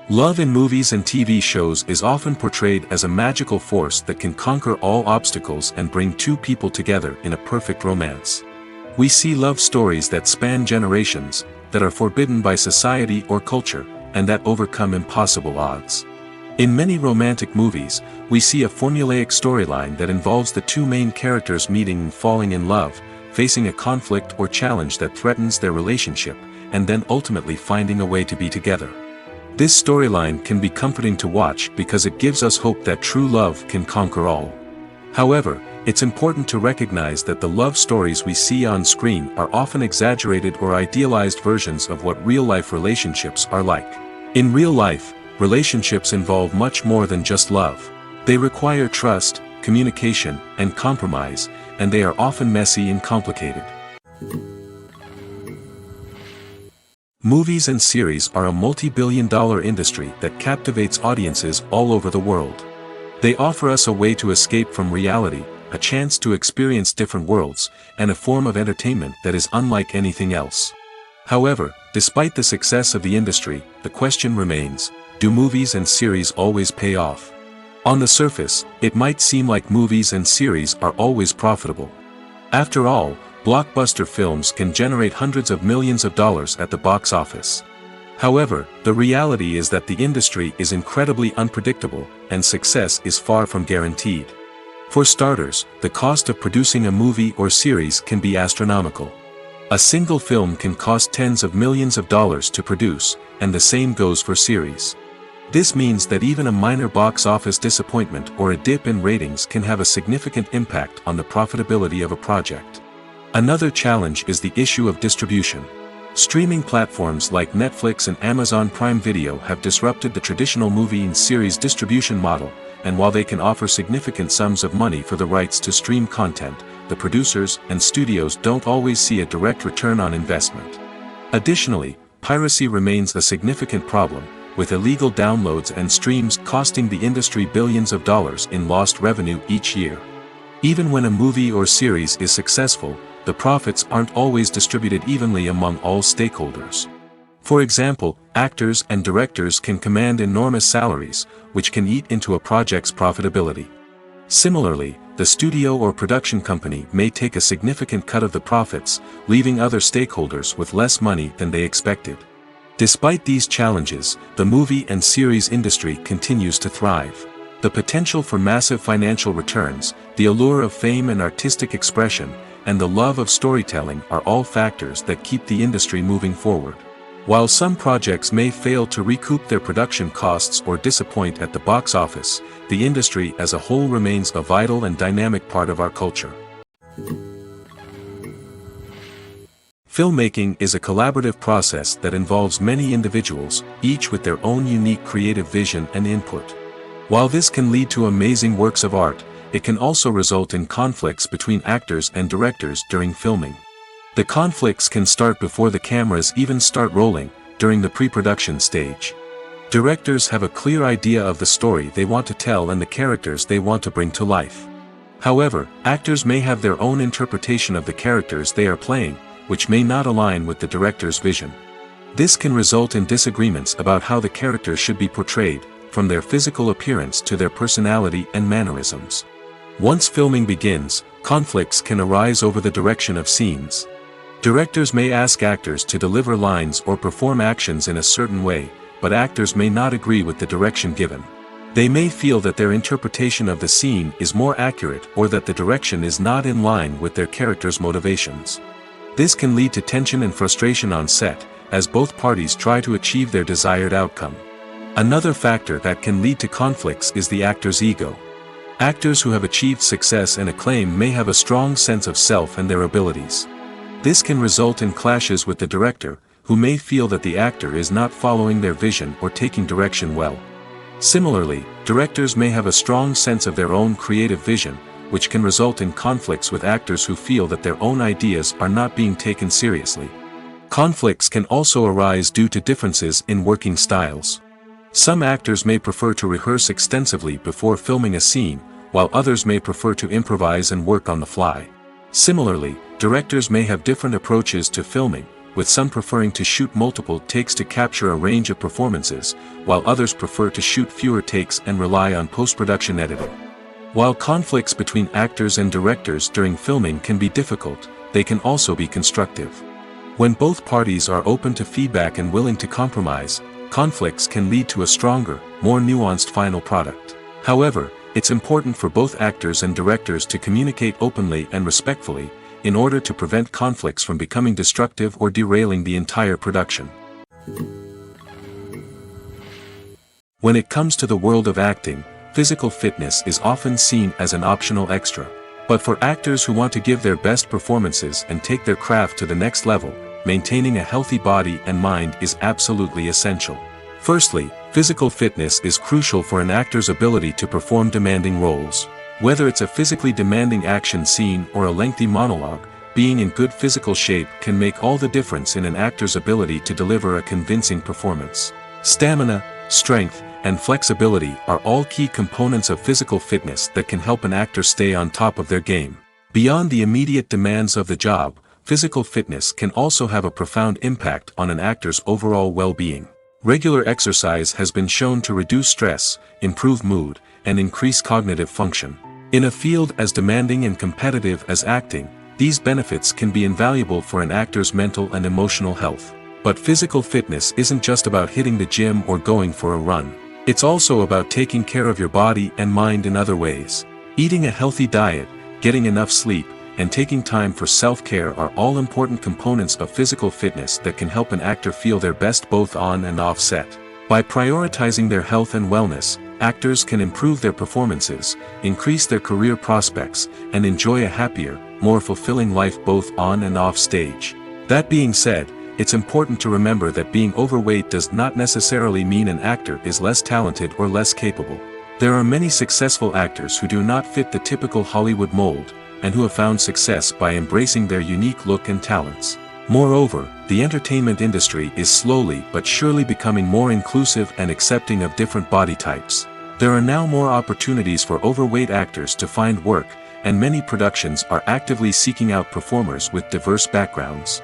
[SPEAKER 2] Love in movies and TV shows is often portrayed as a magical force that can conquer all obstacles and bring two people together in a perfect romance. We see love stories that span generations, that are forbidden by society or culture, and that overcome impossible odds. In many romantic movies, we see a formulaic storyline that involves the two main characters meeting and falling in love, facing a conflict or challenge that threatens their relationship, and then ultimately finding a way to be together. This storyline can be comforting to watch because it gives us hope that true love can conquer all. However, it's important to recognize that the love stories we see on screen are often exaggerated or idealized versions of what real-life relationships are like. In real life, relationships involve much more than just love. They require trust, communication, and compromise, and they are often messy and complicated. Movies and series are a multi-billion-dollar industry that captivates audiences all over the world. They offer us a way to escape from reality, a chance to experience different worlds, and a form of entertainment that is unlike anything else. However, despite the success of the industry, the question remains, do movies and series always pay off? On the surface, it might seem like movies and series are always profitable. After all, blockbuster films can generate hundreds of millions of dollars at the box office. However, the reality is that the industry is incredibly unpredictable, and success is far from guaranteed. For starters, the cost of producing a movie or series can be astronomical. A single film can cost tens of millions of dollars to produce, and the same goes for series. This means that even a minor box office disappointment or a dip in ratings can have a significant impact on the profitability of a project. Another challenge is the issue of distribution. Streaming platforms like Netflix and Amazon Prime Video have disrupted the traditional movie and series distribution model, and while they can offer significant sums of money for the rights to stream content, the producers and studios don't always see a direct return on investment. Additionally, piracy remains a significant problem, with illegal downloads and streams costing the industry billions of dollars in lost revenue each year. Even when a movie or series is successful, the profits aren't always distributed evenly among all stakeholders. For example, actors and directors can command enormous salaries, which can eat into a project's profitability. Similarly, the studio or production company may take a significant cut of the profits, leaving other stakeholders with less money than they expected. Despite these challenges, the movie and series industry continues to thrive. The potential for massive financial returns, the allure of fame and artistic expression, and the love of storytelling are all factors that keep the industry moving forward. While some projects may fail to recoup their production costs or disappoint at the box office, the industry as a whole remains a vital and dynamic part of our culture. Filmmaking is a collaborative process that involves many individuals, each with their own unique creative vision and input. While this can lead to amazing works of art, it can also result in conflicts between actors and directors during filming. The conflicts can start before the cameras even start rolling, during the pre-production stage. Directors have a clear idea of the story they want to tell and the characters they want to bring to life. However, actors may have their own interpretation of the characters they are playing, which may not align with the director's vision. This can result in disagreements about how the characters should be portrayed, from their physical appearance to their personality and mannerisms. Once filming begins, conflicts can arise over the direction of scenes. Directors may ask actors to deliver lines or perform actions in a certain way, but actors may not agree with the direction given. They may feel that their interpretation of the scene is more accurate or that the direction is not in line with their character's motivations. This can lead to tension and frustration on set, as both parties try to achieve their desired outcome. Another factor that can lead to conflicts is the actor's ego. Actors who have achieved success and acclaim may have a strong sense of self and their abilities. This can result in clashes with the director, who may feel that the actor is not following their vision or taking direction well. Similarly, directors may have a strong sense of their own creative vision, which can result in conflicts with actors who feel that their own ideas are not being taken seriously. Conflicts can also arise due to differences in working styles. Some actors may prefer to rehearse extensively before filming a scene, while others may prefer to improvise and work on the fly. Similarly, directors may have different approaches to filming, with some preferring to shoot multiple takes to capture a range of performances, while others prefer to shoot fewer takes and rely on post-production editing. While conflicts between actors and directors during filming can be difficult, they can also be constructive. When both parties are open to feedback and willing to compromise, conflicts can lead to a stronger, more nuanced final product. However, it's important for both actors and directors to communicate openly and respectfully, in order to prevent conflicts from becoming destructive or derailing the entire production. When it comes to the world of acting, physical fitness is often seen as an optional extra. But for actors who want to give their best performances and take their craft to the next level, maintaining a healthy body and mind is absolutely essential. Firstly, physical fitness is crucial for an actor's ability to perform demanding roles. Whether it's a physically demanding action scene or a lengthy monologue, being in good physical shape can make all the difference in an actor's ability to deliver a convincing performance. Stamina, strength, and flexibility are all key components of physical fitness that can help an actor stay on top of their game. Beyond the immediate demands of the job, physical fitness can also have a profound impact on an actor's overall well-being. Regular exercise has been shown to reduce stress, improve mood, and increase cognitive function. In a field as demanding and competitive as acting, these benefits can be invaluable for an actor's mental and emotional health. But physical fitness isn't just about hitting the gym or going for a run. It's also about taking care of your body and mind in other ways. Eating a healthy diet, getting enough sleep, and taking time for self-care are all important components of physical fitness that can help an actor feel their best both on and off set. By prioritizing their health and wellness, actors can improve their performances, increase their career prospects, and enjoy a happier, more fulfilling life both on and off stage. That being said, it's important to remember that being overweight does not necessarily mean an actor is less talented or less capable. There are many successful actors who do not fit the typical Hollywood mold, and who have found success by embracing their unique look and talents. Moreover, the entertainment industry is slowly but surely becoming more inclusive and accepting of different body types. There are now more opportunities for overweight actors to find work, and many productions are actively seeking out performers with diverse backgrounds.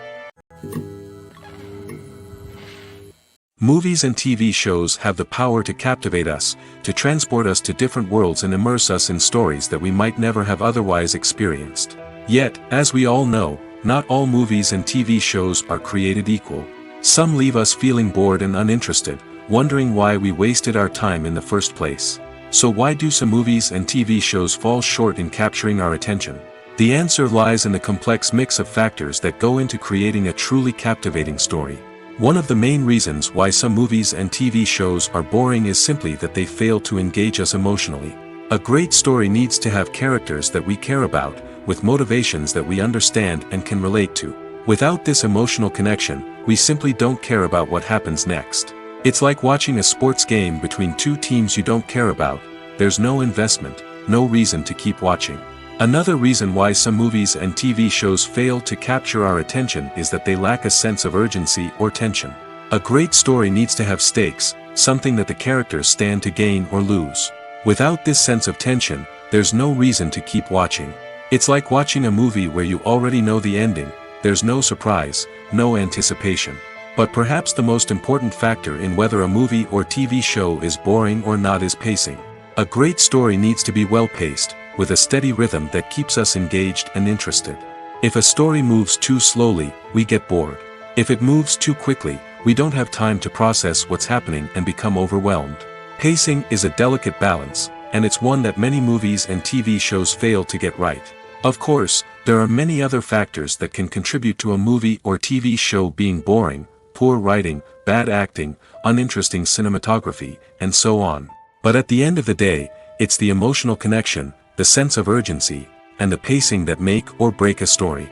[SPEAKER 2] Movies and TV shows have the power to captivate us, to transport us to different worlds and immerse us in stories that we might never have otherwise experienced. Yet, as we all know, not all movies and TV shows are created equal. Some leave us feeling bored and uninterested, wondering why we wasted our time in the first place. So why do some movies and TV shows fall short in capturing our attention? The answer lies in the complex mix of factors that go into creating a truly captivating story. One of the main reasons why some movies and TV shows are boring is simply that they fail to engage us emotionally. A great story needs to have characters that we care about, with motivations that we understand and can relate to. Without this emotional connection, we simply don't care about what happens next. It's like watching a sports game between two teams you don't care about. There's no investment, no reason to keep watching. Another reason why some movies and TV shows fail to capture our attention is that they lack a sense of urgency or tension. A great story needs to have stakes, something that the characters stand to gain or lose. Without this sense of tension, there's no reason to keep watching. It's like watching a movie where you already know the ending, there's no surprise, no anticipation. But perhaps the most important factor in whether a movie or TV show is boring or not is pacing. A great story needs to be well-paced, with a steady rhythm that keeps us engaged and interested. If a story moves too slowly, we get bored. If it moves too quickly, we don't have time to process what's happening and become overwhelmed. Pacing is a delicate balance, and it's one that many movies and TV shows fail to get right. Of course, there are many other factors that can contribute to a movie or TV show being boring: poor writing, bad acting, uninteresting cinematography, and so on. But at the end of the day, it's the emotional connection, the sense of urgency, and the pacing that make or break a story.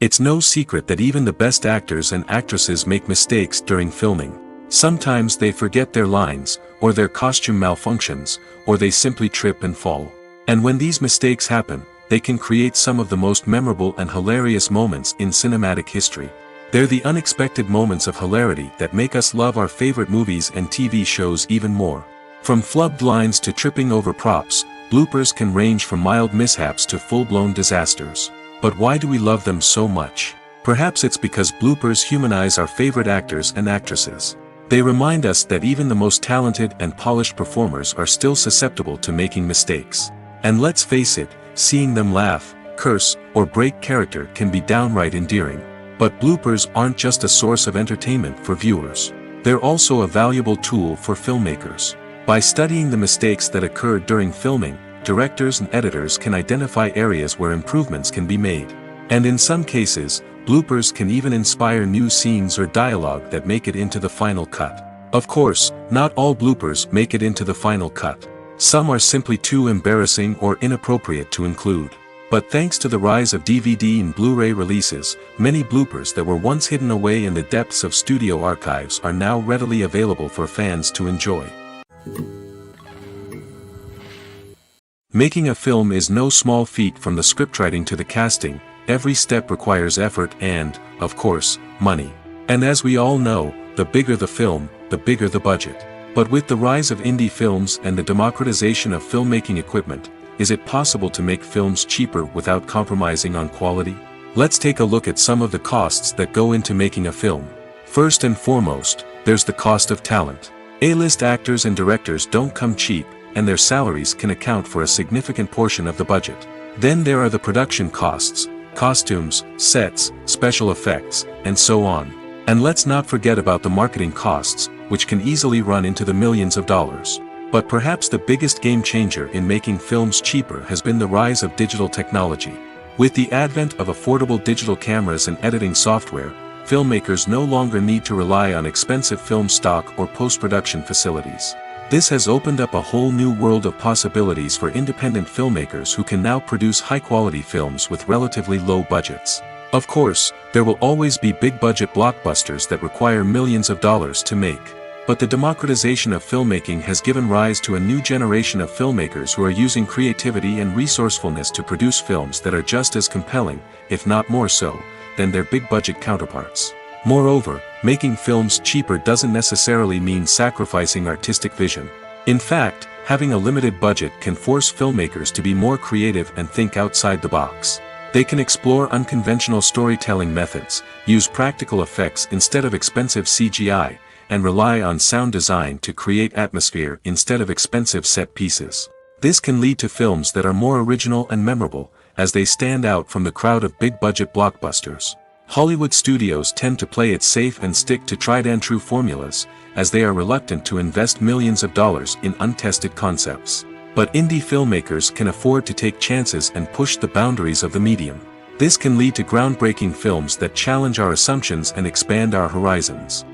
[SPEAKER 2] It's no secret that even the best actors and actresses make mistakes during filming. Sometimes they forget their lines, or their costume malfunctions, or they simply trip and fall. And when these mistakes happen, they can create some of the most memorable and hilarious moments in cinematic history. They're the unexpected moments of hilarity that make us love our favorite movies and TV shows even more. From flubbed lines to tripping over props, bloopers can range from mild mishaps to full-blown disasters. But why do we love them so much? Perhaps it's because bloopers humanize our favorite actors and actresses. They remind us that even the most talented and polished performers are still susceptible to making mistakes. And let's face it, seeing them laugh, curse, or break character can be downright endearing. But bloopers aren't just a source of entertainment for viewers. They're also a valuable tool for filmmakers. By studying the mistakes that occurred during filming, directors and editors can identify areas where improvements can be made. And in some cases, bloopers can even inspire new scenes or dialogue that make it into the final cut. Of course, not all bloopers make it into the final cut. Some are simply too embarrassing or inappropriate to include. But thanks to the rise of DVD and Blu-ray releases, many bloopers that were once hidden away in the depths of studio archives are now readily available for fans to enjoy. Making a film is no small feat. From the scriptwriting to the casting, every step requires effort and, of course, money. And as we all know, the bigger the film, the bigger the budget. But with the rise of indie films and the democratization of filmmaking equipment, is it possible to make films cheaper without compromising on quality? Let's take a look at some of the costs that go into making a film. First and foremost, there's the cost of talent. A-list actors and directors don't come cheap, and their salaries can account for a significant portion of the budget. Then there are the production costs, costumes, sets, special effects, and so on. And let's not forget about the marketing costs, which can easily run into the millions of dollars. But perhaps the biggest game changer in making films cheaper has been the rise of digital technology. With the advent of affordable digital cameras and editing software, filmmakers no longer need to rely on expensive film stock or post-production facilities. This has opened up a whole new world of possibilities for independent filmmakers who can now produce high-quality films with relatively low budgets. Of course, there will always be big-budget blockbusters that require millions of dollars to make. But the democratization of filmmaking has given rise to a new generation of filmmakers who are using creativity and resourcefulness to produce films that are just as compelling, if not more so, than their big-budget counterparts. Moreover, making films cheaper doesn't necessarily mean sacrificing artistic vision. In fact, having a limited budget can force filmmakers to be more creative and think outside the box. They can explore unconventional storytelling methods, use practical effects instead of expensive CGI, and rely on sound design to create atmosphere instead of expensive set pieces. This can lead to films that are more original and memorable, as they stand out from the crowd of big-budget blockbusters. Hollywood studios tend to play it safe and stick to tried-and-true formulas, as they are reluctant to invest millions of dollars in untested concepts. But indie filmmakers can afford to take chances and push the boundaries of the medium. This can lead to groundbreaking films that challenge our assumptions and expand our horizons.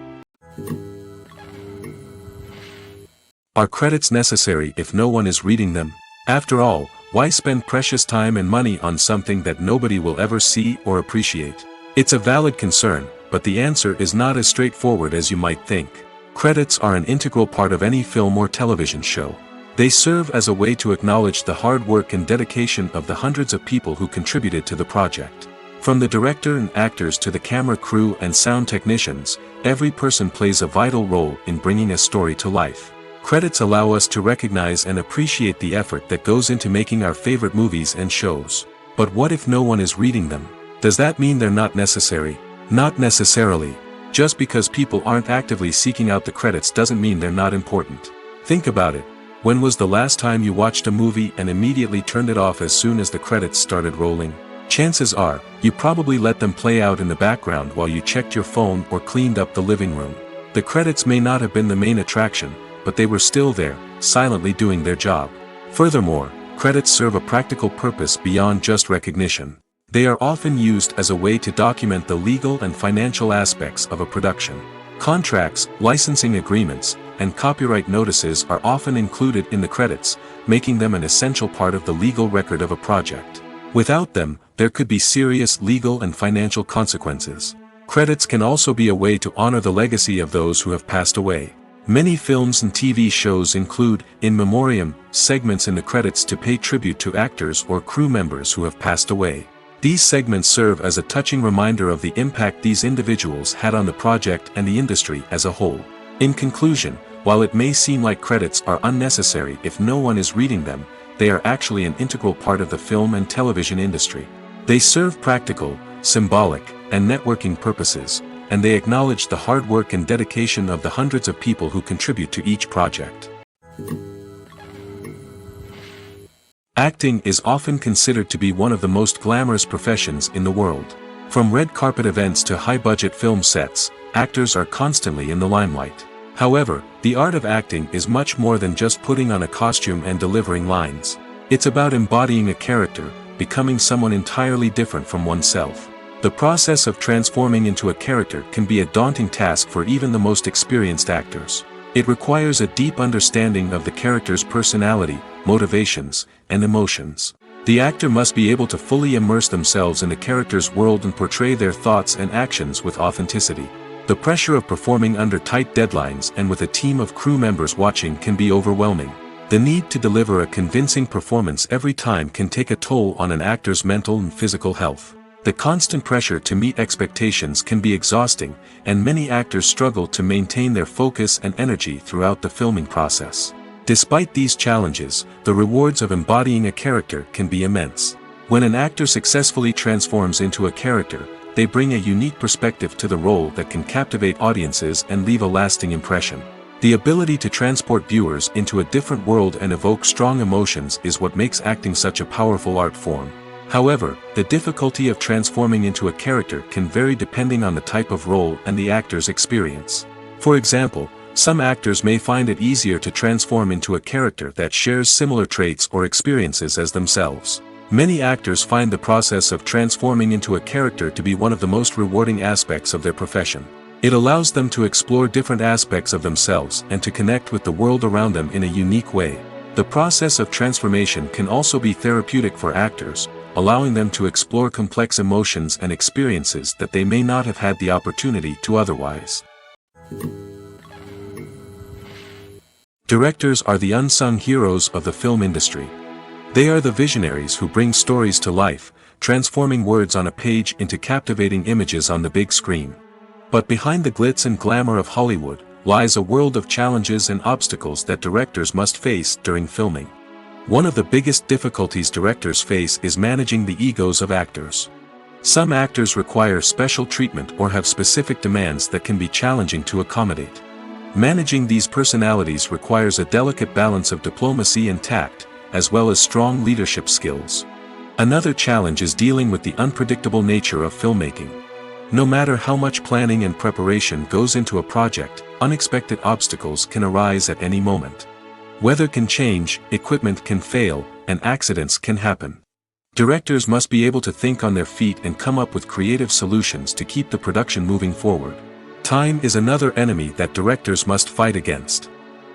[SPEAKER 2] Are credits necessary if no one is reading them? After all, why spend precious time and money on something that nobody will ever see or appreciate? It's a valid concern, but the answer is not as straightforward as you might think. Credits are an integral part of any film or television show. They serve as a way to acknowledge the hard work and dedication of the hundreds of people who contributed to the project. From the director and actors to the camera crew and sound technicians, every person plays a vital role in bringing a story to life. Credits allow us to recognize and appreciate the effort that goes into making our favorite movies and shows. But what if no one is reading them? Does that mean they're not necessary? Not necessarily. Just because people aren't actively seeking out the credits doesn't mean they're not important. Think about it. When was the last time you watched a movie and immediately turned it off as soon as the credits started rolling? Chances are, you probably let them play out in the background while you checked your phone or cleaned up the living room. The credits may not have been the main attraction, but they were still there, silently doing their job. Furthermore, credits serve a practical purpose beyond just recognition. They are often used as a way to document the legal and financial aspects of a production. Contracts, licensing agreements, and copyright notices are often included in the credits, making them an essential part of the legal record of a project. Without them, there could be serious legal and financial consequences. Credits can also be a way to honor the legacy of those who have passed away. Many films and TV shows include, in memoriam, segments in the credits to pay tribute to actors or crew members who have passed away. These segments serve as a touching reminder of the impact these individuals had on the project and the industry as a whole. In conclusion, while it may seem like credits are unnecessary if no one is reading them, they are actually an integral part of the film and television industry. They serve practical, symbolic, and networking purposes, and they acknowledge the hard work and dedication of the hundreds of people who contribute to each project. Acting is often considered to be one of the most glamorous professions in the world. From red carpet events to high-budget film sets, actors are constantly in the limelight. However, the art of acting is much more than just putting on a costume and delivering lines. It's about embodying a character, becoming someone entirely different from oneself. The process of transforming into a character can be a daunting task for even the most experienced actors. It requires a deep understanding of the character's personality, motivations, and emotions. The actor must be able to fully immerse themselves in the character's world and portray their thoughts and actions with authenticity. The pressure of performing under tight deadlines and with a team of crew members watching can be overwhelming. The need to deliver a convincing performance every time can take a toll on an actor's mental and physical health. The constant pressure to meet expectations can be exhausting, and many actors struggle to maintain their focus and energy throughout the filming process. Despite these challenges, the rewards of embodying a character can be immense. When an actor successfully transforms into a character, they bring a unique perspective to the role that can captivate audiences and leave a lasting impression. The ability to transport viewers into a different world and evoke strong emotions is what makes acting such a powerful art form. However, the difficulty of transforming into a character can vary depending on the type of role and the actor's experience. For example, some actors may find it easier to transform into a character that shares similar traits or experiences as themselves. Many actors find the process of transforming into a character to be one of the most rewarding aspects of their profession. It allows them to explore different aspects of themselves and to connect with the world around them in a unique way. The process of transformation can also be therapeutic for actors, allowing them to explore complex emotions and experiences that they may not have had the opportunity to otherwise. Directors are the unsung heroes of the film industry. They are the visionaries who bring stories to life, transforming words on a page into captivating images on the big screen. But behind the glitz and glamour of Hollywood, lies a world of challenges and obstacles that directors must face during filming. One of the biggest difficulties directors face is managing the egos of actors. Some actors require special treatment or have specific demands that can be challenging to accommodate. Managing these personalities requires a delicate balance of diplomacy and tact, as well as strong leadership skills. Another challenge is dealing with the unpredictable nature of filmmaking. No matter how much planning and preparation goes into a project, unexpected obstacles can arise at any moment. Weather can change, equipment can fail, and accidents can happen. Directors must be able to think on their feet and come up with creative solutions to keep the production moving forward. Time is another enemy that directors must fight against.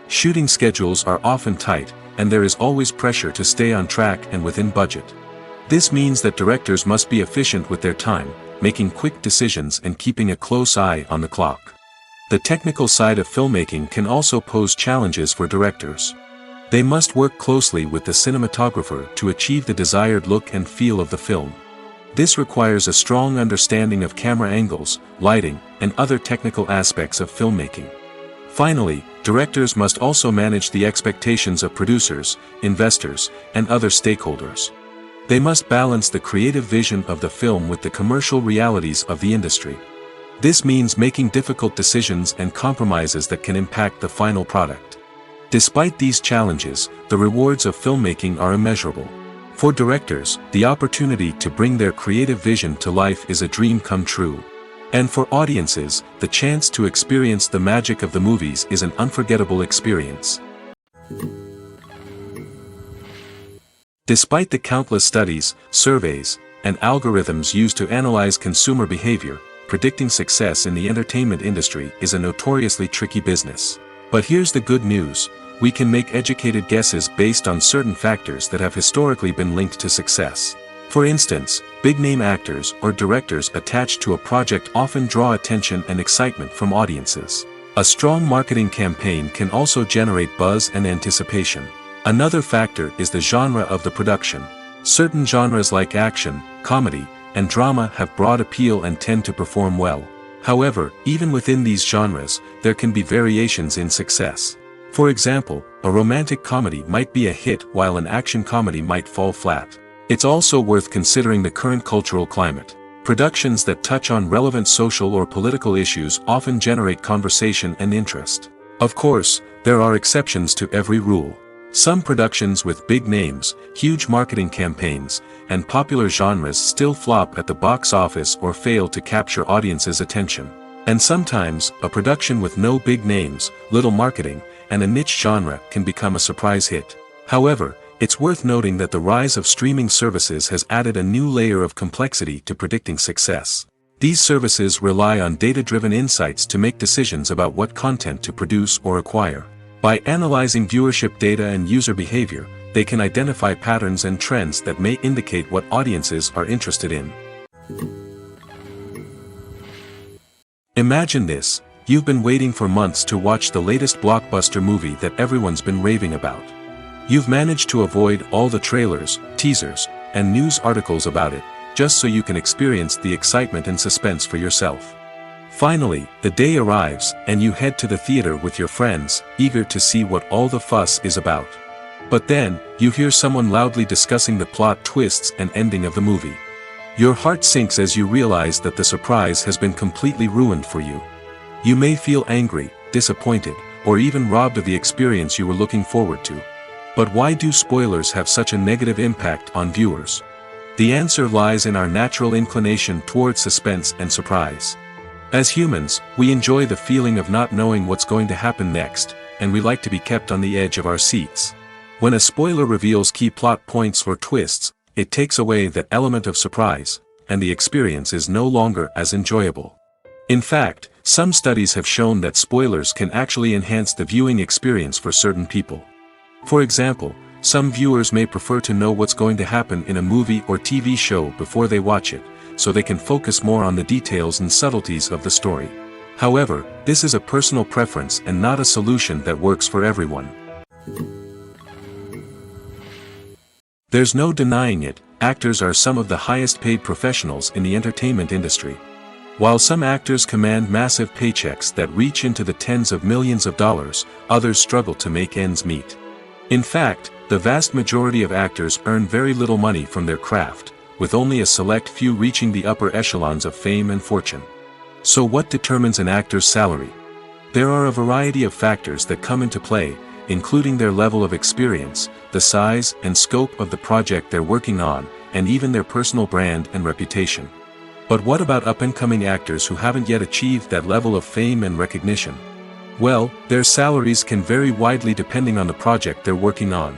[SPEAKER 2] Shooting schedules are often tight, and there is always pressure to stay on track and within budget. This means that directors must be efficient with their time, making quick decisions and keeping a close eye on the clock. The technical side of filmmaking can also pose challenges for directors. They must work closely with the cinematographer to achieve the desired look and feel of the film. This requires a strong understanding of camera angles, lighting, and other technical aspects of filmmaking. Finally, directors must also manage the expectations of producers, investors, and other stakeholders. They must balance the creative vision of the film with the commercial realities of the industry. This means making difficult decisions and compromises that can impact the final product. Despite these challenges, the rewards of filmmaking are immeasurable. For directors, the opportunity to bring their creative vision to life is a dream come true. And for audiences, the chance to experience the magic of the movies is an unforgettable experience. Despite the countless studies, surveys, and algorithms used to analyze consumer behavior, predicting success in the entertainment industry is a notoriously tricky business. But here's the good news: we can make educated guesses based on certain factors that have historically been linked to success. For instance, big-name actors or directors attached to a project often draw attention and excitement from audiences. A strong marketing campaign can also generate buzz and anticipation. Another factor is the genre of the production. Certain genres like action, comedy, and drama have broad appeal and tend to perform well. However, even within these genres, there can be variations in success. For example, a romantic comedy might be a hit while an action comedy might fall flat. It's also worth considering the current cultural climate. Productions that touch on relevant social or political issues often generate conversation and interest. Of course, there are exceptions to every rule. Some productions with big names, huge marketing campaigns, and popular genres still flop at the box office or fail to capture audiences' attention. And sometimes, a production with no big names, little marketing, and a niche genre can become a surprise hit. However, it's worth noting that the rise of streaming services has added a new layer of complexity to predicting success. These services rely on data-driven insights to make decisions about what content to produce or acquire. By analyzing viewership data and user behavior, they can identify patterns and trends that may indicate what audiences are interested in. Imagine this: you've been waiting for months to watch the latest blockbuster movie that everyone's been raving about. You've managed to avoid all the trailers, teasers, and news articles about it, just so you can experience the excitement and suspense for yourself. Finally, the day arrives, and you head to the theater with your friends, eager to see what all the fuss is about. But then, you hear someone loudly discussing the plot twists and ending of the movie. Your heart sinks as you realize that the surprise has been completely ruined for you. You may feel angry, disappointed, or even robbed of the experience you were looking forward to. But why do spoilers have such a negative impact on viewers? The answer lies in our natural inclination toward suspense and surprise. As humans, we enjoy the feeling of not knowing what's going to happen next, and we like to be kept on the edge of our seats. When a spoiler reveals key plot points or twists, it takes away that element of surprise, and the experience is no longer as enjoyable. In fact, some studies have shown that spoilers can actually enhance the viewing experience for certain people. For example, some viewers may prefer to know what's going to happen in a movie or TV show before they watch it, so they can focus more on the details and subtleties of the story. However, this is a personal preference and not a solution that works for everyone. There's no denying it, actors are some of the highest paid professionals in the entertainment industry. While some actors command massive paychecks that reach into the tens of millions of dollars, others struggle to make ends meet. In fact, the vast majority of actors earn very little money from their craft, with only a select few reaching the upper echelons of fame and fortune. So what determines an actor's salary? There are a variety of factors that come into play, including their level of experience, the size and scope of the project they're working on, and even their personal brand and reputation. But what about up-and-coming actors who haven't yet achieved that level of fame and recognition? Well, their salaries can vary widely depending on the project they're working on.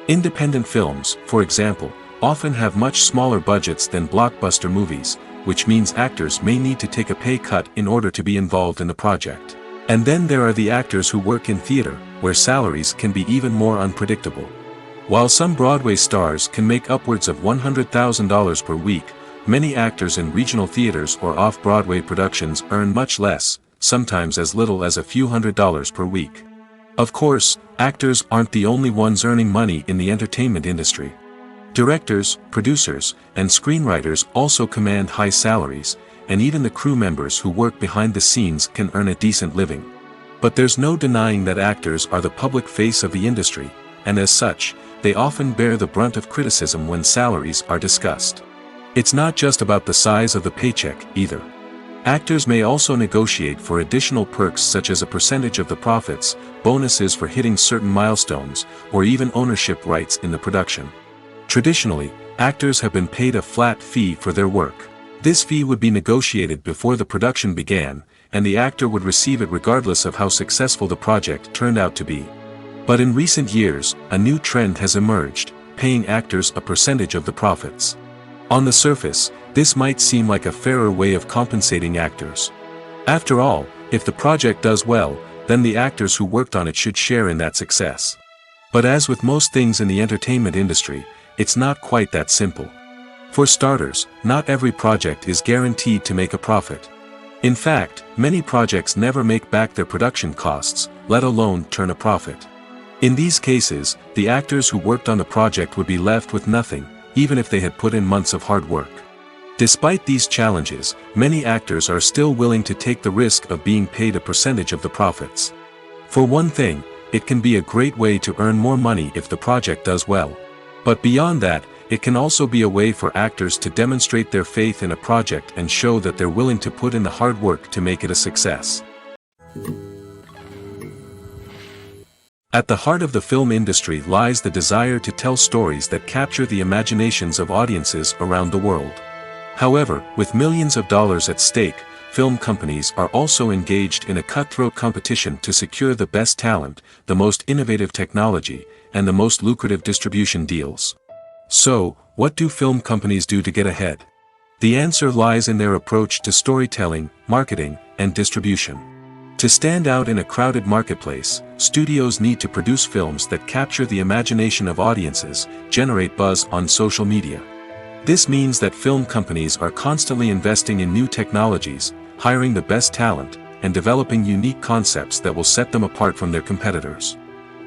[SPEAKER 2] Independent films, for example, often have much smaller budgets than blockbuster movies, which means actors may need to take a pay cut in order to be involved in the project. And then there are the actors who work in theater, where salaries can be even more unpredictable. While some Broadway stars can make upwards of $100,000 per week, many actors in regional theaters or off-Broadway productions earn much less, sometimes as little as a few $100s per week. Of course, actors aren't the only ones earning money in the entertainment industry. Directors, producers, and screenwriters also command high salaries, and even the crew members who work behind the scenes can earn a decent living. But there's no denying that actors are the public face of the industry, and as such, they often bear the brunt of criticism when salaries are discussed. It's not just about the size of the paycheck, either. Actors may also negotiate for additional perks such as a percentage of the profits, bonuses for hitting certain milestones, or even ownership rights in the production. Traditionally, actors have been paid a flat fee for their work. This fee would be negotiated before the production began, and the actor would receive it regardless of how successful the project turned out to be. But in recent years, a new trend has emerged, paying actors a percentage of the profits. On the surface, this might seem like a fairer way of compensating actors. After all, if the project does well, then the actors who worked on it should share in that success. But as with most things in the entertainment industry, it's not quite that simple. For starters, not every project is guaranteed to make a profit. In fact, many projects never make back their production costs, let alone turn a profit. In these cases, the actors who worked on the project would be left with nothing, even if they had put in months of hard work. Despite these challenges, many actors are still willing to take the risk of being paid a percentage of the profits. For one thing, it can be a great way to earn more money if the project does well. But beyond that, it can also be a way for actors to demonstrate their faith in a project and show that they're willing to put in the hard work to make it a success. At the heart of the film industry lies the desire to tell stories that capture the imaginations of audiences around the world. However, with millions of dollars at stake, film companies are also engaged in a cutthroat competition to secure the best talent, the most innovative technology, and the most lucrative distribution deals. So, what do film companies do to get ahead? The answer lies in their approach to storytelling, marketing, and distribution. To stand out in a crowded marketplace, studios need to produce films that capture the imagination of audiences, generate buzz on social media. This means that film companies are constantly investing in new technologies, hiring the best talent, and developing unique concepts that will set them apart from their competitors.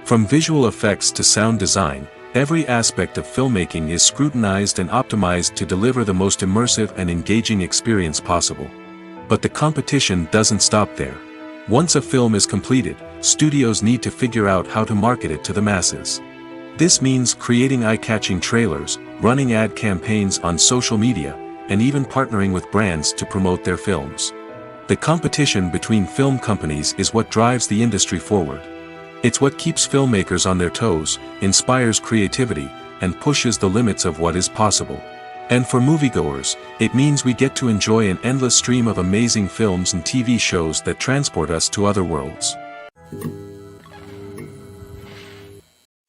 [SPEAKER 2] From visual effects to sound design, every aspect of filmmaking is scrutinized and optimized to deliver the most immersive and engaging experience possible. But the competition doesn't stop there. Once a film is completed, studios need to figure out how to market it to the masses. This means creating eye-catching trailers, running ad campaigns on social media, and even partnering with brands to promote their films. The competition between film companies is what drives the industry forward. It's what keeps filmmakers on their toes, inspires creativity, and pushes the limits of what is possible. And for moviegoers, it means we get to enjoy an endless stream of amazing films and TV shows that transport us to other worlds.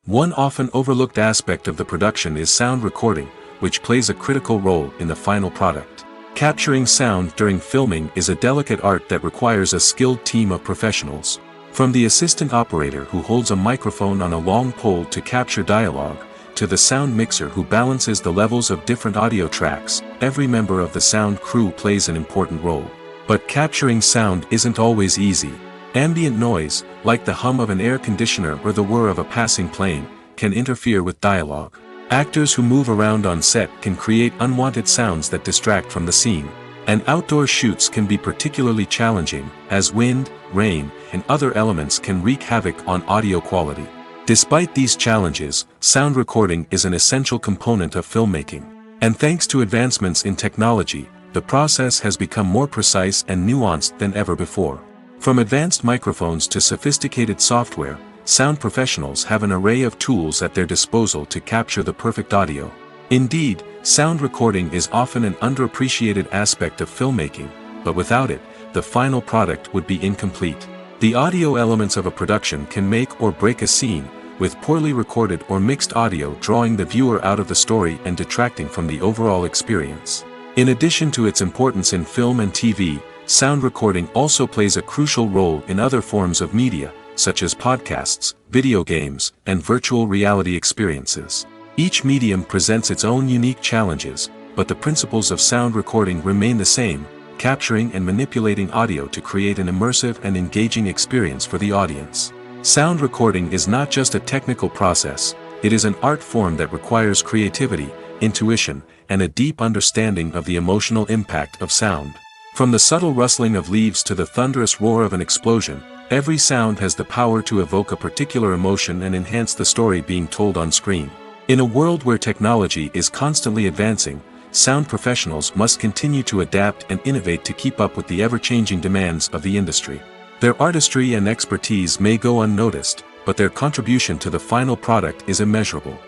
[SPEAKER 2] One often overlooked aspect of the production is sound recording, which plays a critical role in the final product. Capturing sound during filming is a delicate art that requires a skilled team of professionals. From the assistant operator who holds a microphone on a long pole to capture dialogue, to the sound mixer who balances the levels of different audio tracks, every member of the sound crew plays an important role. But capturing sound isn't always easy. Ambient noise, like the hum of an air conditioner or the whir of a passing plane, can interfere with dialogue. Actors who move around on set can create unwanted sounds that distract from the scene. And outdoor shoots can be particularly challenging, as wind, rain, and other elements can wreak havoc on audio quality. Despite these challenges, sound recording is an essential component of filmmaking. And thanks to advancements in technology, the process has become more precise and nuanced than ever before. From advanced microphones to sophisticated software, sound professionals have an array of tools at their disposal to capture the perfect audio. Indeed, sound recording is often an underappreciated aspect of filmmaking, but without it, the final product would be incomplete. The audio elements of a production can make or break a scene, with poorly recorded or mixed audio drawing the viewer out of the story and detracting from the overall experience. In addition to its importance in film and TV, sound recording also plays a crucial role in other forms of media, such as podcasts, video games, and virtual reality experiences. Each medium presents its own unique challenges, but the principles of sound recording remain the same, capturing and manipulating audio to create an immersive and engaging experience for the audience. Sound recording is not just a technical process, it is an art form that requires creativity, intuition, and a deep understanding of the emotional impact of sound. From the subtle rustling of leaves to the thunderous roar of an explosion, every sound has the power to evoke a particular emotion and enhance the story being told on screen. In a world where technology is constantly advancing, sound professionals must continue to adapt and innovate to keep up with the ever-changing demands of the industry. Their artistry and expertise may go unnoticed, but their contribution to the final product is immeasurable.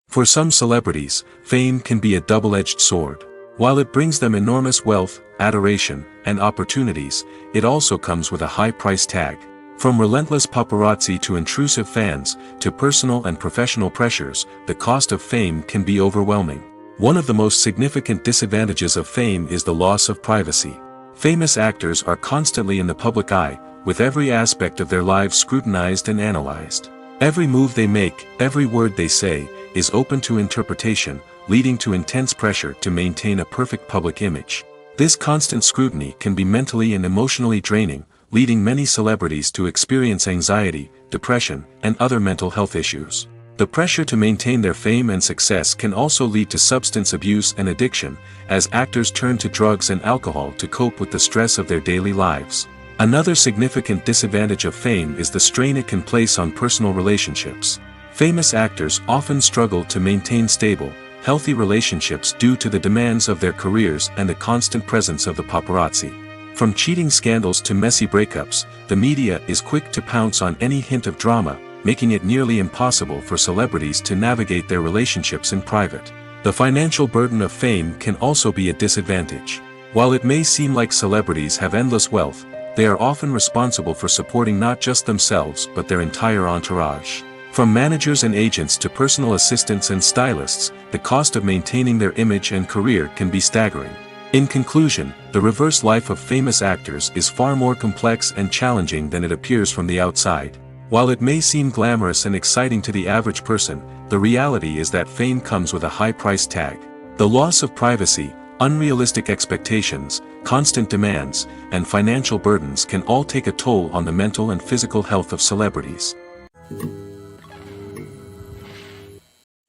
[SPEAKER 2] For some celebrities, fame can be a double-edged sword. While it brings them enormous wealth, adoration, and opportunities, it also comes with a high price tag. From relentless paparazzi to intrusive fans, to personal and professional pressures, the cost of fame can be overwhelming. One of the most significant disadvantages of fame is the loss of privacy. Famous actors are constantly in the public eye, with every aspect of their lives scrutinized and analyzed. Every move they make, every word they say, is open to interpretation, leading to intense pressure to maintain a perfect public image. This constant scrutiny can be mentally and emotionally draining, leading many celebrities to experience anxiety, depression, and other mental health issues. The pressure to maintain their fame and success can also lead to substance abuse and addiction, as actors turn to drugs and alcohol to cope with the stress of their daily lives. Another significant disadvantage of fame is the strain it can place on personal relationships. Famous actors often struggle to maintain stable, healthy relationships due to the demands of their careers and the constant presence of the paparazzi. From cheating scandals to messy breakups, the media is quick to pounce on any hint of drama, making it nearly impossible for celebrities to navigate their relationships in private. The financial burden of fame can also be a disadvantage. While it may seem like celebrities have endless wealth, they are often responsible for supporting not just themselves but their entire entourage. From managers and agents to personal assistants and stylists, the cost of maintaining their image and career can be staggering. In conclusion, the reverse life of famous actors is far more complex and challenging than it appears from the outside. While it may seem glamorous and exciting to the average person, the reality is that fame comes with a high price tag. The loss of privacy, unrealistic expectations, constant demands, and financial burdens can all take a toll on the mental and physical health of celebrities.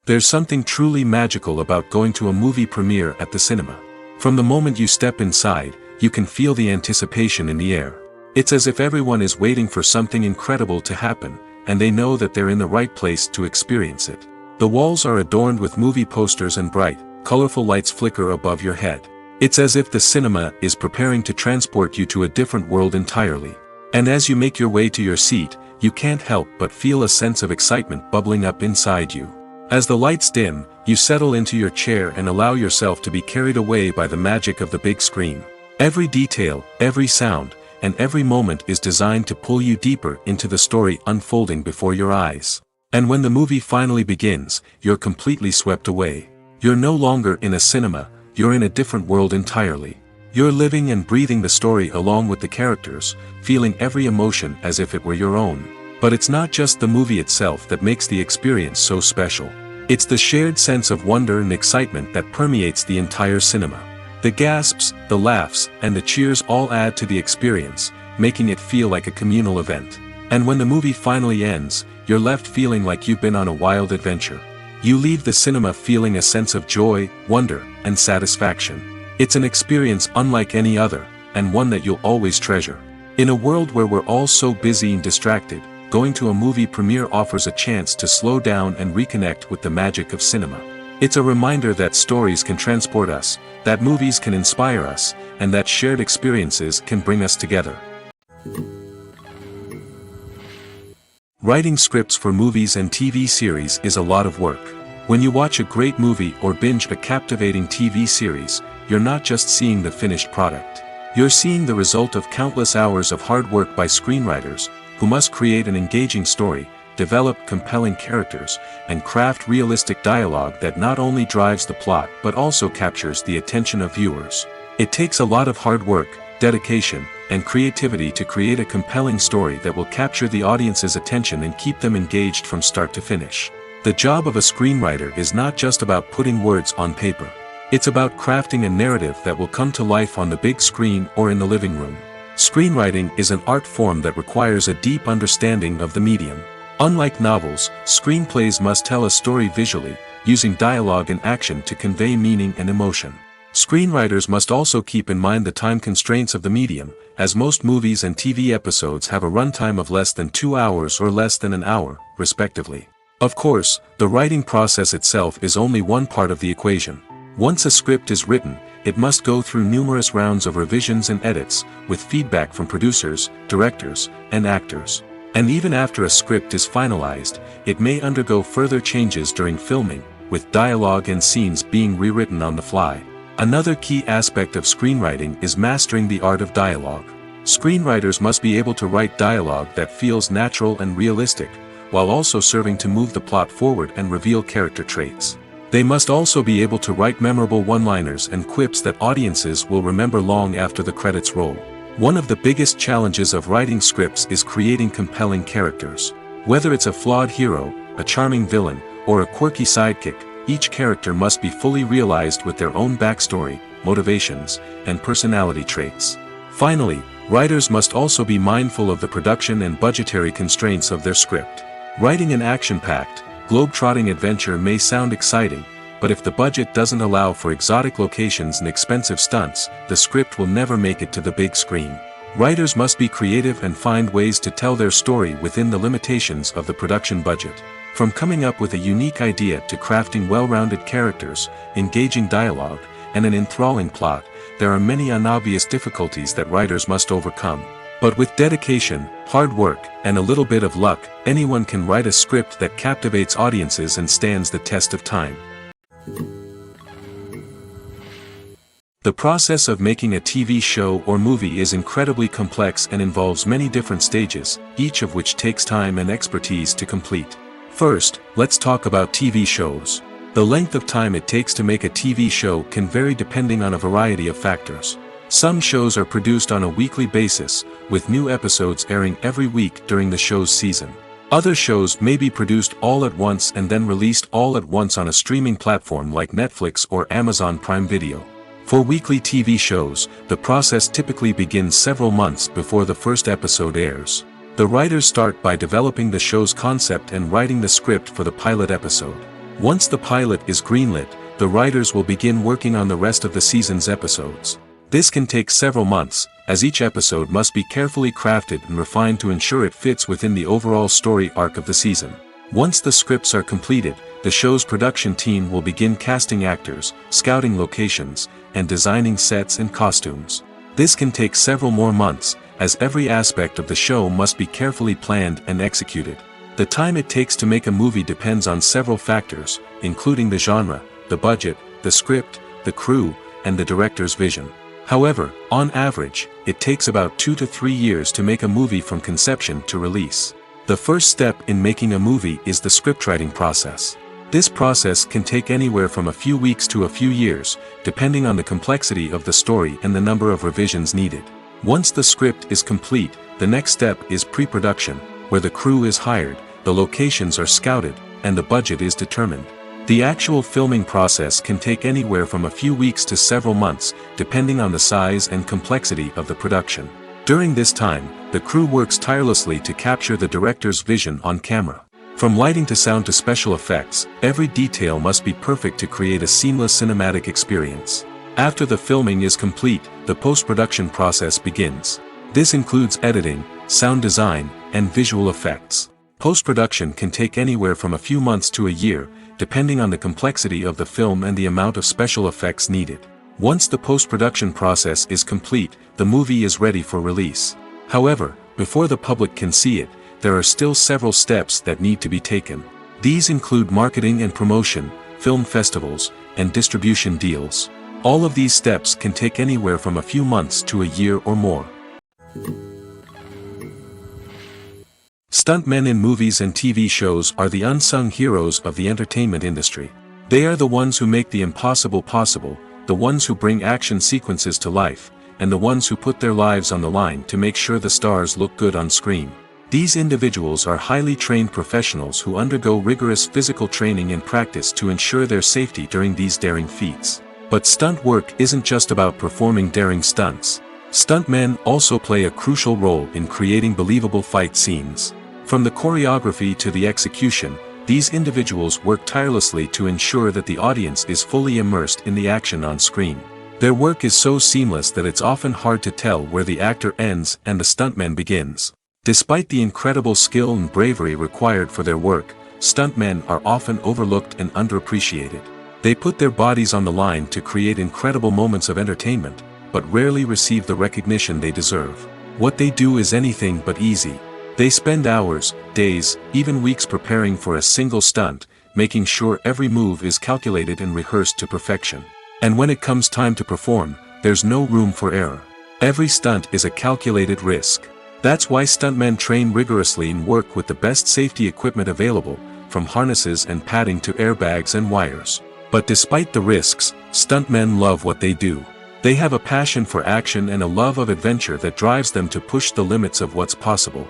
[SPEAKER 2] There's something truly magical about going to a movie premiere at the cinema. From the moment you step inside, you can feel the anticipation in the air. It's as if everyone is waiting for something incredible to happen, and they know that they're in the right place to experience it. The walls are adorned with movie posters and bright, colorful lights flicker above your head. It's as if the cinema is preparing to transport you to a different world entirely. And as you make your way to your seat, you can't help but feel a sense of excitement bubbling up inside you. As the lights dim, you settle into your chair and allow yourself to be carried away by the magic of the big screen. Every detail, every sound, and every moment is designed to pull you deeper into the story unfolding before your eyes. And when the movie finally begins, you're completely swept away. You're no longer in a cinema, you're in a different world entirely. You're living and breathing the story along with the characters, feeling every emotion as if it were your own. But it's not just the movie itself that makes the experience so special. It's the shared sense of wonder and excitement that permeates the entire cinema. The gasps, the laughs, and the cheers all add to the experience, making it feel like a communal event. And when the movie finally ends, you're left feeling like you've been on a wild adventure. You leave the cinema feeling a sense of joy, wonder, and satisfaction. It's an experience unlike any other, and one that you'll always treasure. In a world where we're all so busy and distracted, going to a movie premiere offers a chance to slow down and reconnect with the magic of cinema. It's a reminder that stories can transport us, that movies can inspire us, and that shared experiences can bring us together. Writing scripts for movies and TV series is a lot of work. When you watch a great movie or binge a captivating TV series, you're not just seeing the finished product. You're seeing the result of countless hours of hard work by screenwriters, who must create an engaging story, develop compelling characters, and craft realistic dialogue that not only drives the plot but also captures the attention of viewers. It takes a lot of hard work, dedication, and creativity to create a compelling story that will capture the audience's attention and keep them engaged from start to finish. The job of a screenwriter is not just about putting words on paper. It's about crafting a narrative that will come to life on the big screen or in the living room. Screenwriting is an art form that requires a deep understanding of the medium. Unlike novels, screenplays must tell a story visually, using dialogue and action to convey meaning and emotion. Screenwriters must also keep in mind the time constraints of the medium, as most movies and TV episodes have a runtime of less than 2 hours or less than an hour, respectively. Of course, the writing process itself is only one part of the equation. Once a script is written, it must go through numerous rounds of revisions and edits, with feedback from producers, directors, and actors. And even after a script is finalized, it may undergo further changes during filming, with dialogue and scenes being rewritten on the fly. Another key aspect of screenwriting is mastering the art of dialogue. Screenwriters must be able to write dialogue that feels natural and realistic, while also serving to move the plot forward and reveal character traits. They must also be able to write memorable one-liners and quips that audiences will remember long after the credits roll. One of the biggest challenges of writing scripts is creating compelling characters. Whether it's a flawed hero, a charming villain, or a quirky sidekick, each character must be fully realized with their own backstory, motivations, and personality traits. Finally, writers must also be mindful of the production and budgetary constraints of their script. Writing an action-packed, globe-trotting adventure may sound exciting, but if the budget doesn't allow for exotic locations and expensive stunts, the script will never make it to the big screen. Writers must be creative and find ways to tell their story within the limitations of the production budget. From coming up with a unique idea to crafting well-rounded characters, engaging dialogue, and an enthralling plot, there are many unobvious difficulties that writers must overcome. But with dedication, hard work, and a little bit of luck, anyone can write a script that captivates audiences and stands the test of time. The process of making a TV show or movie is incredibly complex and involves many different stages, each of which takes time and expertise to complete. First, let's talk about TV shows. The length of time it takes to make a TV show can vary depending on a variety of factors. Some shows are produced on a weekly basis, with new episodes airing every week during the show's season. Other shows may be produced all at once and then released all at once on a streaming platform like Netflix or Amazon Prime Video. For weekly TV shows, the process typically begins several months before the first episode airs. The writers start by developing the show's concept and writing the script for the pilot episode. Once the pilot is greenlit, the writers will begin working on the rest of the season's episodes. This can take several months, as each episode must be carefully crafted and refined to ensure it fits within the overall story arc of the season. Once the scripts are completed, the show's production team will begin casting actors, scouting locations, and designing sets and costumes. This can take several more months, as every aspect of the show must be carefully planned and executed. The time it takes to make a movie depends on several factors, including the genre, the budget, the script, the crew, and the director's vision. However, on average, it takes about 2 to 3 years to make a movie from conception to release. The first step in making a movie is the scriptwriting process. This process can take anywhere from a few weeks to a few years, depending on the complexity of the story and the number of revisions needed. Once the script is complete, the next step is pre-production, where the crew is hired, the locations are scouted, and the budget is determined. The actual filming process can take anywhere from a few weeks to several months, depending on the size and complexity of the production. During this time, the crew works tirelessly to capture the director's vision on camera. From lighting to sound to special effects, every detail must be perfect to create a seamless cinematic experience. After the filming is complete, the post-production process begins. This includes editing, sound design, and visual effects. Post-production can take anywhere from a few months to a year, depending on the complexity of the film and the amount of special effects needed. Once the post-production process is complete, the movie is ready for release. However, before the public can see it, there are still several steps that need to be taken. These include marketing and promotion, film festivals, and distribution deals. All of these steps can take anywhere from a few months to a year or more. Stuntmen in movies and TV shows are the unsung heroes of the entertainment industry. They are the ones who make the impossible possible, the ones who bring action sequences to life, and the ones who put their lives on the line to make sure the stars look good on screen. These individuals are highly trained professionals who undergo rigorous physical training and practice to ensure their safety during these daring feats. But stunt work isn't just about performing daring stunts. Stuntmen also play a crucial role in creating believable fight scenes. From the choreography to the execution, these individuals work tirelessly to ensure that the audience is fully immersed in the action on screen. Their work is so seamless that it's often hard to tell where the actor ends and the stuntman begins. Despite the incredible skill and bravery required for their work, stuntmen are often overlooked and underappreciated. They put their bodies on the line to create incredible moments of entertainment, but rarely receive the recognition they deserve. What they do is anything but easy. They spend hours, days, even weeks preparing for a single stunt, making sure every move is calculated and rehearsed to perfection. And when it comes time to perform, there's no room for error. Every stunt is a calculated risk. That's why stuntmen train rigorously and work with the best safety equipment available, from harnesses and padding to airbags and wires. But despite the risks, stuntmen love what they do. They have a passion for action and a love of adventure that drives them to push the limits of what's possible.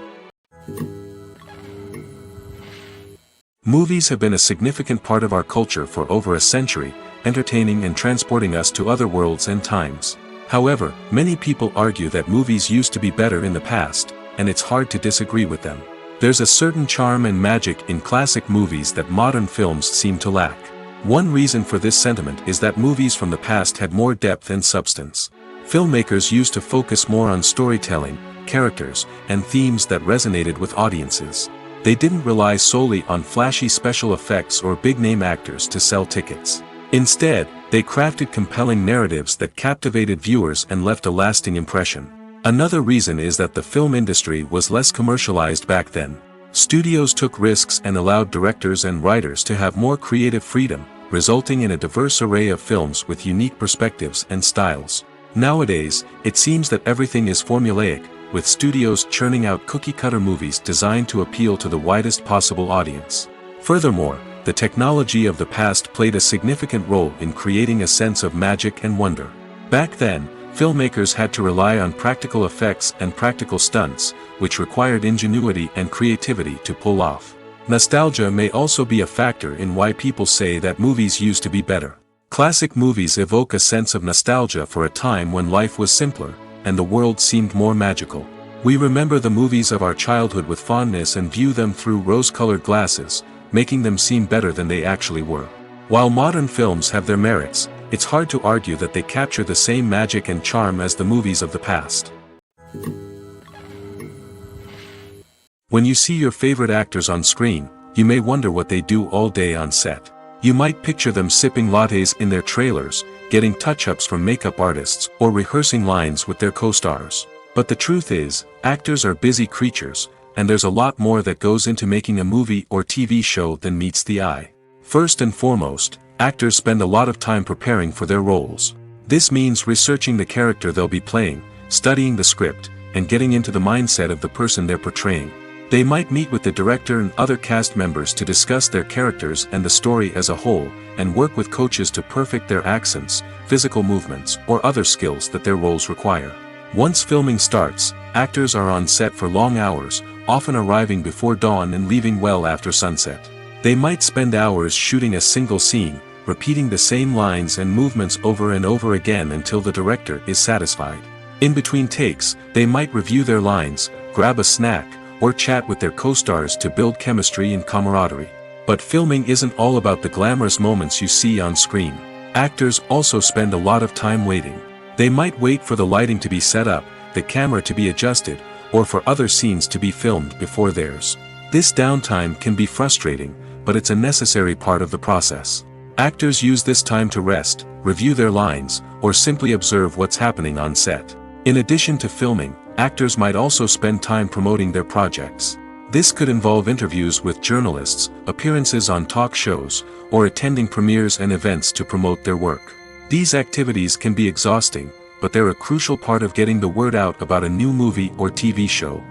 [SPEAKER 2] Movies have been a significant part of our culture for over a century, entertaining and transporting us to other worlds and times. However, many people argue that movies used to be better in the past, and it's hard to disagree with them. There's a certain charm and magic in classic movies that modern films seem to lack. One reason for this sentiment is that movies from the past had more depth and substance. Filmmakers used to focus more on storytelling, characters, and themes that resonated with audiences. They didn't rely solely on flashy special effects or big-name actors to sell tickets. Instead, they crafted compelling narratives that captivated viewers and left a lasting impression. Another reason is that the film industry was less commercialized back then. Studios took risks and allowed directors and writers to have more creative freedom, resulting in a diverse array of films with unique perspectives and styles. Nowadays, it seems that everything is formulaic, with studios churning out cookie-cutter movies designed to appeal to the widest possible audience. Furthermore, the technology of the past played a significant role in creating a sense of magic and wonder. Back then, filmmakers had to rely on practical effects and practical stunts, which required ingenuity and creativity to pull off. Nostalgia may also be a factor in why people say that movies used to be better. Classic movies evoke a sense of nostalgia for a time when life was simpler, and the world seemed more magical. We remember the movies of our childhood with fondness and view them through rose-colored glasses, making them seem better than they actually were. While modern films have their merits, it's hard to argue that they capture the same magic and charm as the movies of the past. When you see your favorite actors on screen, you may wonder what they do all day on set. You might picture them sipping lattes in their trailers, getting touch-ups from makeup artists, or rehearsing lines with their co-stars. But the truth is, actors are busy creatures, and there's a lot more that goes into making a movie or TV show than meets the eye. First and foremost, actors spend a lot of time preparing for their roles. This means researching the character they'll be playing, studying the script, and getting into the mindset of the person they're portraying. They might meet with the director and other cast members to discuss their characters and the story as a whole, and work with coaches to perfect their accents, physical movements, or other skills that their roles require. Once filming starts, actors are on set for long hours, often arriving before dawn and leaving well after sunset. They might spend hours shooting a single scene, repeating the same lines and movements over and over again until the director is satisfied. In between takes, they might review their lines, grab a snack, or chat with their co-stars to build chemistry and camaraderie. But filming isn't all about the glamorous moments you see on screen. Actors also spend a lot of time waiting. They might wait for the lighting to be set up, the camera to be adjusted, or for other scenes to be filmed before theirs. This downtime can be frustrating, but it's a necessary part of the process. Actors use this time to rest, review their lines, or simply observe what's happening on set. In addition to filming, actors might also spend time promoting their projects. This could involve interviews with journalists, appearances on talk shows, or attending premieres and events to promote their work. These activities can be exhausting, but they're a crucial part of getting the word out about a new movie or TV show.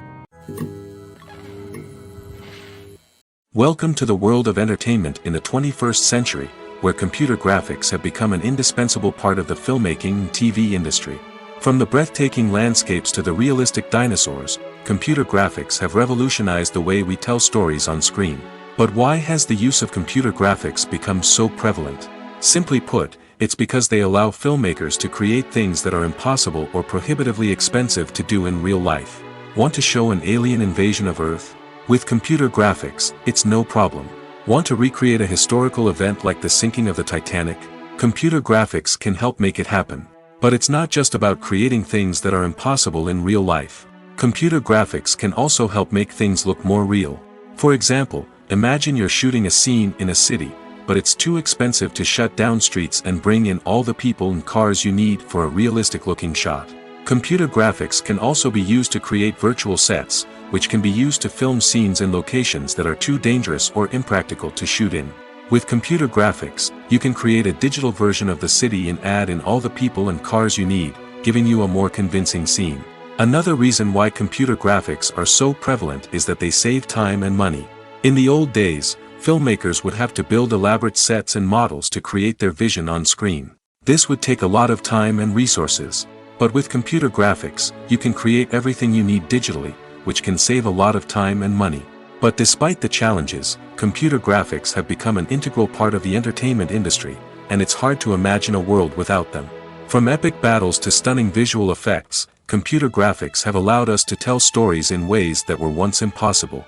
[SPEAKER 2] Welcome to the world of entertainment in the 21st century, where computer graphics have become an indispensable part of the filmmaking and TV industry. From the breathtaking landscapes to the realistic dinosaurs, computer graphics have revolutionized the way we tell stories on screen. But why has the use of computer graphics become so prevalent? Simply put, it's because they allow filmmakers to create things that are impossible or prohibitively expensive to do in real life. Want to show an alien invasion of Earth? With computer graphics, it's no problem. Want to recreate a historical event like the sinking of the Titanic? Computer graphics can help make it happen. But it's not just about creating things that are impossible in real life. Computer graphics can also help make things look more real. For example, imagine you're shooting a scene in a city, but it's too expensive to shut down streets and bring in all the people and cars you need for a realistic-looking shot. Computer graphics can also be used to create virtual sets, which can be used to film scenes in locations that are too dangerous or impractical to shoot in. With computer graphics, you can create a digital version of the city and add in all the people and cars you need, giving you a more convincing scene. Another reason why computer graphics are so prevalent is that they save time and money. In the old days, filmmakers would have to build elaborate sets and models to create their vision on screen. This would take a lot of time and resources. But with computer graphics, you can create everything you need digitally, which can save a lot of time and money. But despite the challenges, computer graphics have become an integral part of the entertainment industry, and it's hard to imagine a world without them. From epic battles to stunning visual effects, computer graphics have allowed us to tell stories in ways that were once impossible.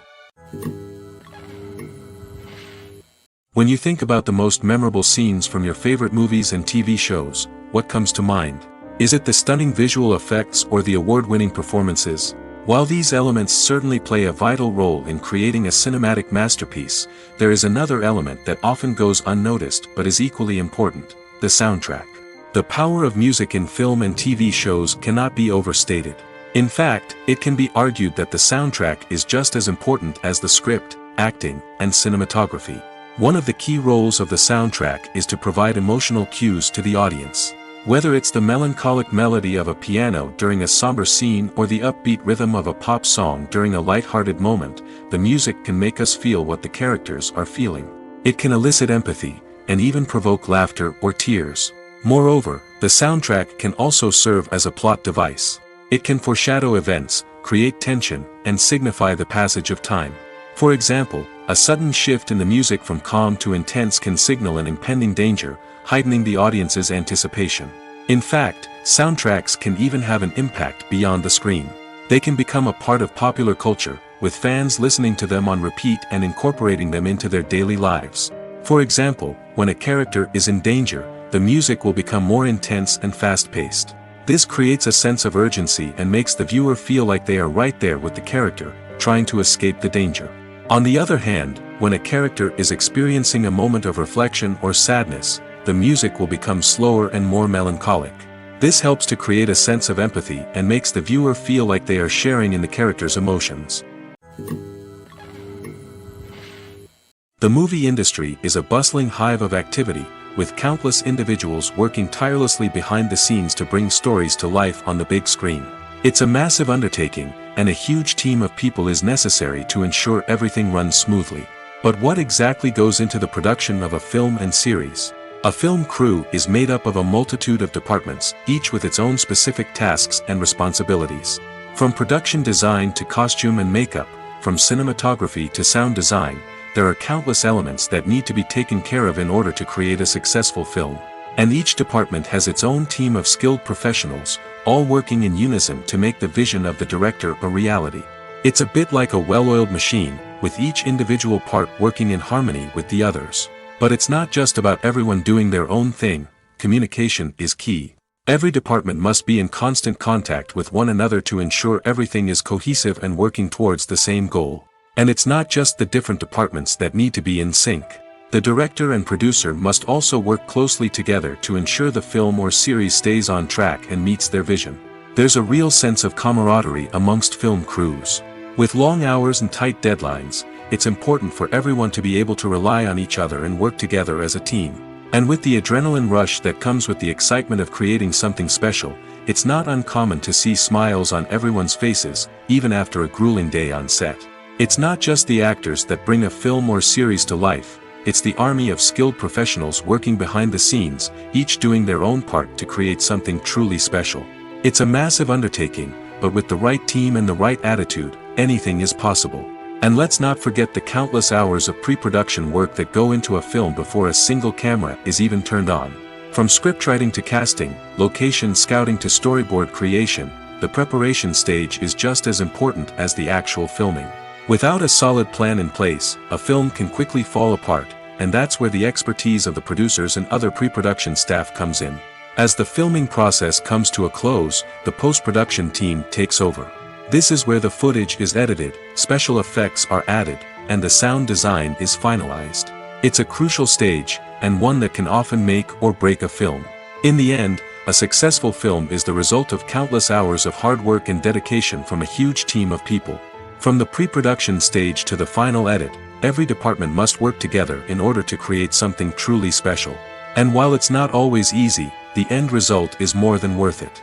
[SPEAKER 2] When you think about the most memorable scenes from your favorite movies and TV shows, what comes to mind? Is it the stunning visual effects or the award-winning performances? While these elements certainly play a vital role in creating a cinematic masterpiece, there is another element that often goes unnoticed but is equally important: the soundtrack. The power of music in film and TV shows cannot be overstated. In fact, it can be argued that the soundtrack is just as important as the script, acting, and cinematography. One of the key roles of the soundtrack is to provide emotional cues to the audience. Whether it's the melancholic melody of a piano during a somber scene or the upbeat rhythm of a pop song during a light-hearted moment, the music can make us feel what the characters are feeling. It can elicit empathy, and even provoke laughter or tears. Moreover, the soundtrack can also serve as a plot device. It can foreshadow events, create tension, and signify the passage of time. For example, a sudden shift in the music from calm to intense can signal an impending danger, heightening the audience's anticipation. In fact, soundtracks can even have an impact beyond the screen. They can become a part of popular culture, with fans listening to them on repeat and incorporating them into their daily lives. For example, when a character is in danger, the music will become more intense and fast-paced. This creates a sense of urgency and makes the viewer feel like they are right there with the character, trying to escape the danger. On the other hand, when a character is experiencing a moment of reflection or sadness, the music will become slower and more melancholic. This helps to create a sense of empathy and makes the viewer feel like they are sharing in the character's emotions. The movie industry is a bustling hive of activity, with countless individuals working tirelessly behind the scenes to bring stories to life on the big screen. It's a massive undertaking, and a huge team of people is necessary to ensure everything runs smoothly. But what exactly goes into the production of a film and series? A film crew is made up of a multitude of departments, each with its own specific tasks and responsibilities. From production design to costume and makeup, from cinematography to sound design, there are countless elements that need to be taken care of in order to create a successful film. And each department has its own team of skilled professionals, all working in unison to make the vision of the director a reality. It's a bit like a well-oiled machine, with each individual part working in harmony with the others. But it's not just about everyone doing their own thing, communication is key. Every department must be in constant contact with one another to ensure everything is cohesive and working towards the same goal. And it's not just the different departments that need to be in sync. The director and producer must also work closely together to ensure the film or series stays on track and meets their vision. There's a real sense of camaraderie amongst film crews. With long hours and tight deadlines, it's important for everyone to be able to rely on each other and work together as a team. And with the adrenaline rush that comes with the excitement of creating something special, it's not uncommon to see smiles on everyone's faces, even after a grueling day on set. It's not just the actors that bring a film or series to life, it's the army of skilled professionals working behind the scenes, each doing their own part to create something truly special. It's a massive undertaking, but with the right team and the right attitude, anything is possible. And let's not forget the countless hours of pre-production work that go into a film before a single camera is even turned on. From scriptwriting to casting, location scouting to storyboard creation, the preparation stage is just as important as the actual filming. Without a solid plan in place, a film can quickly fall apart, and that's where the expertise of the producers and other pre-production staff comes in. As the filming process comes to a close, the post-production team takes over. This is where the footage is edited, special effects are added, and the sound design is finalized. It's a crucial stage, and one that can often make or break a film. In the end, a successful film is the result of countless hours of hard work and dedication from a huge team of people. From the pre-production stage to the final edit, every department must work together in order to create something truly special. And while it's not always easy, the end result is more than worth it.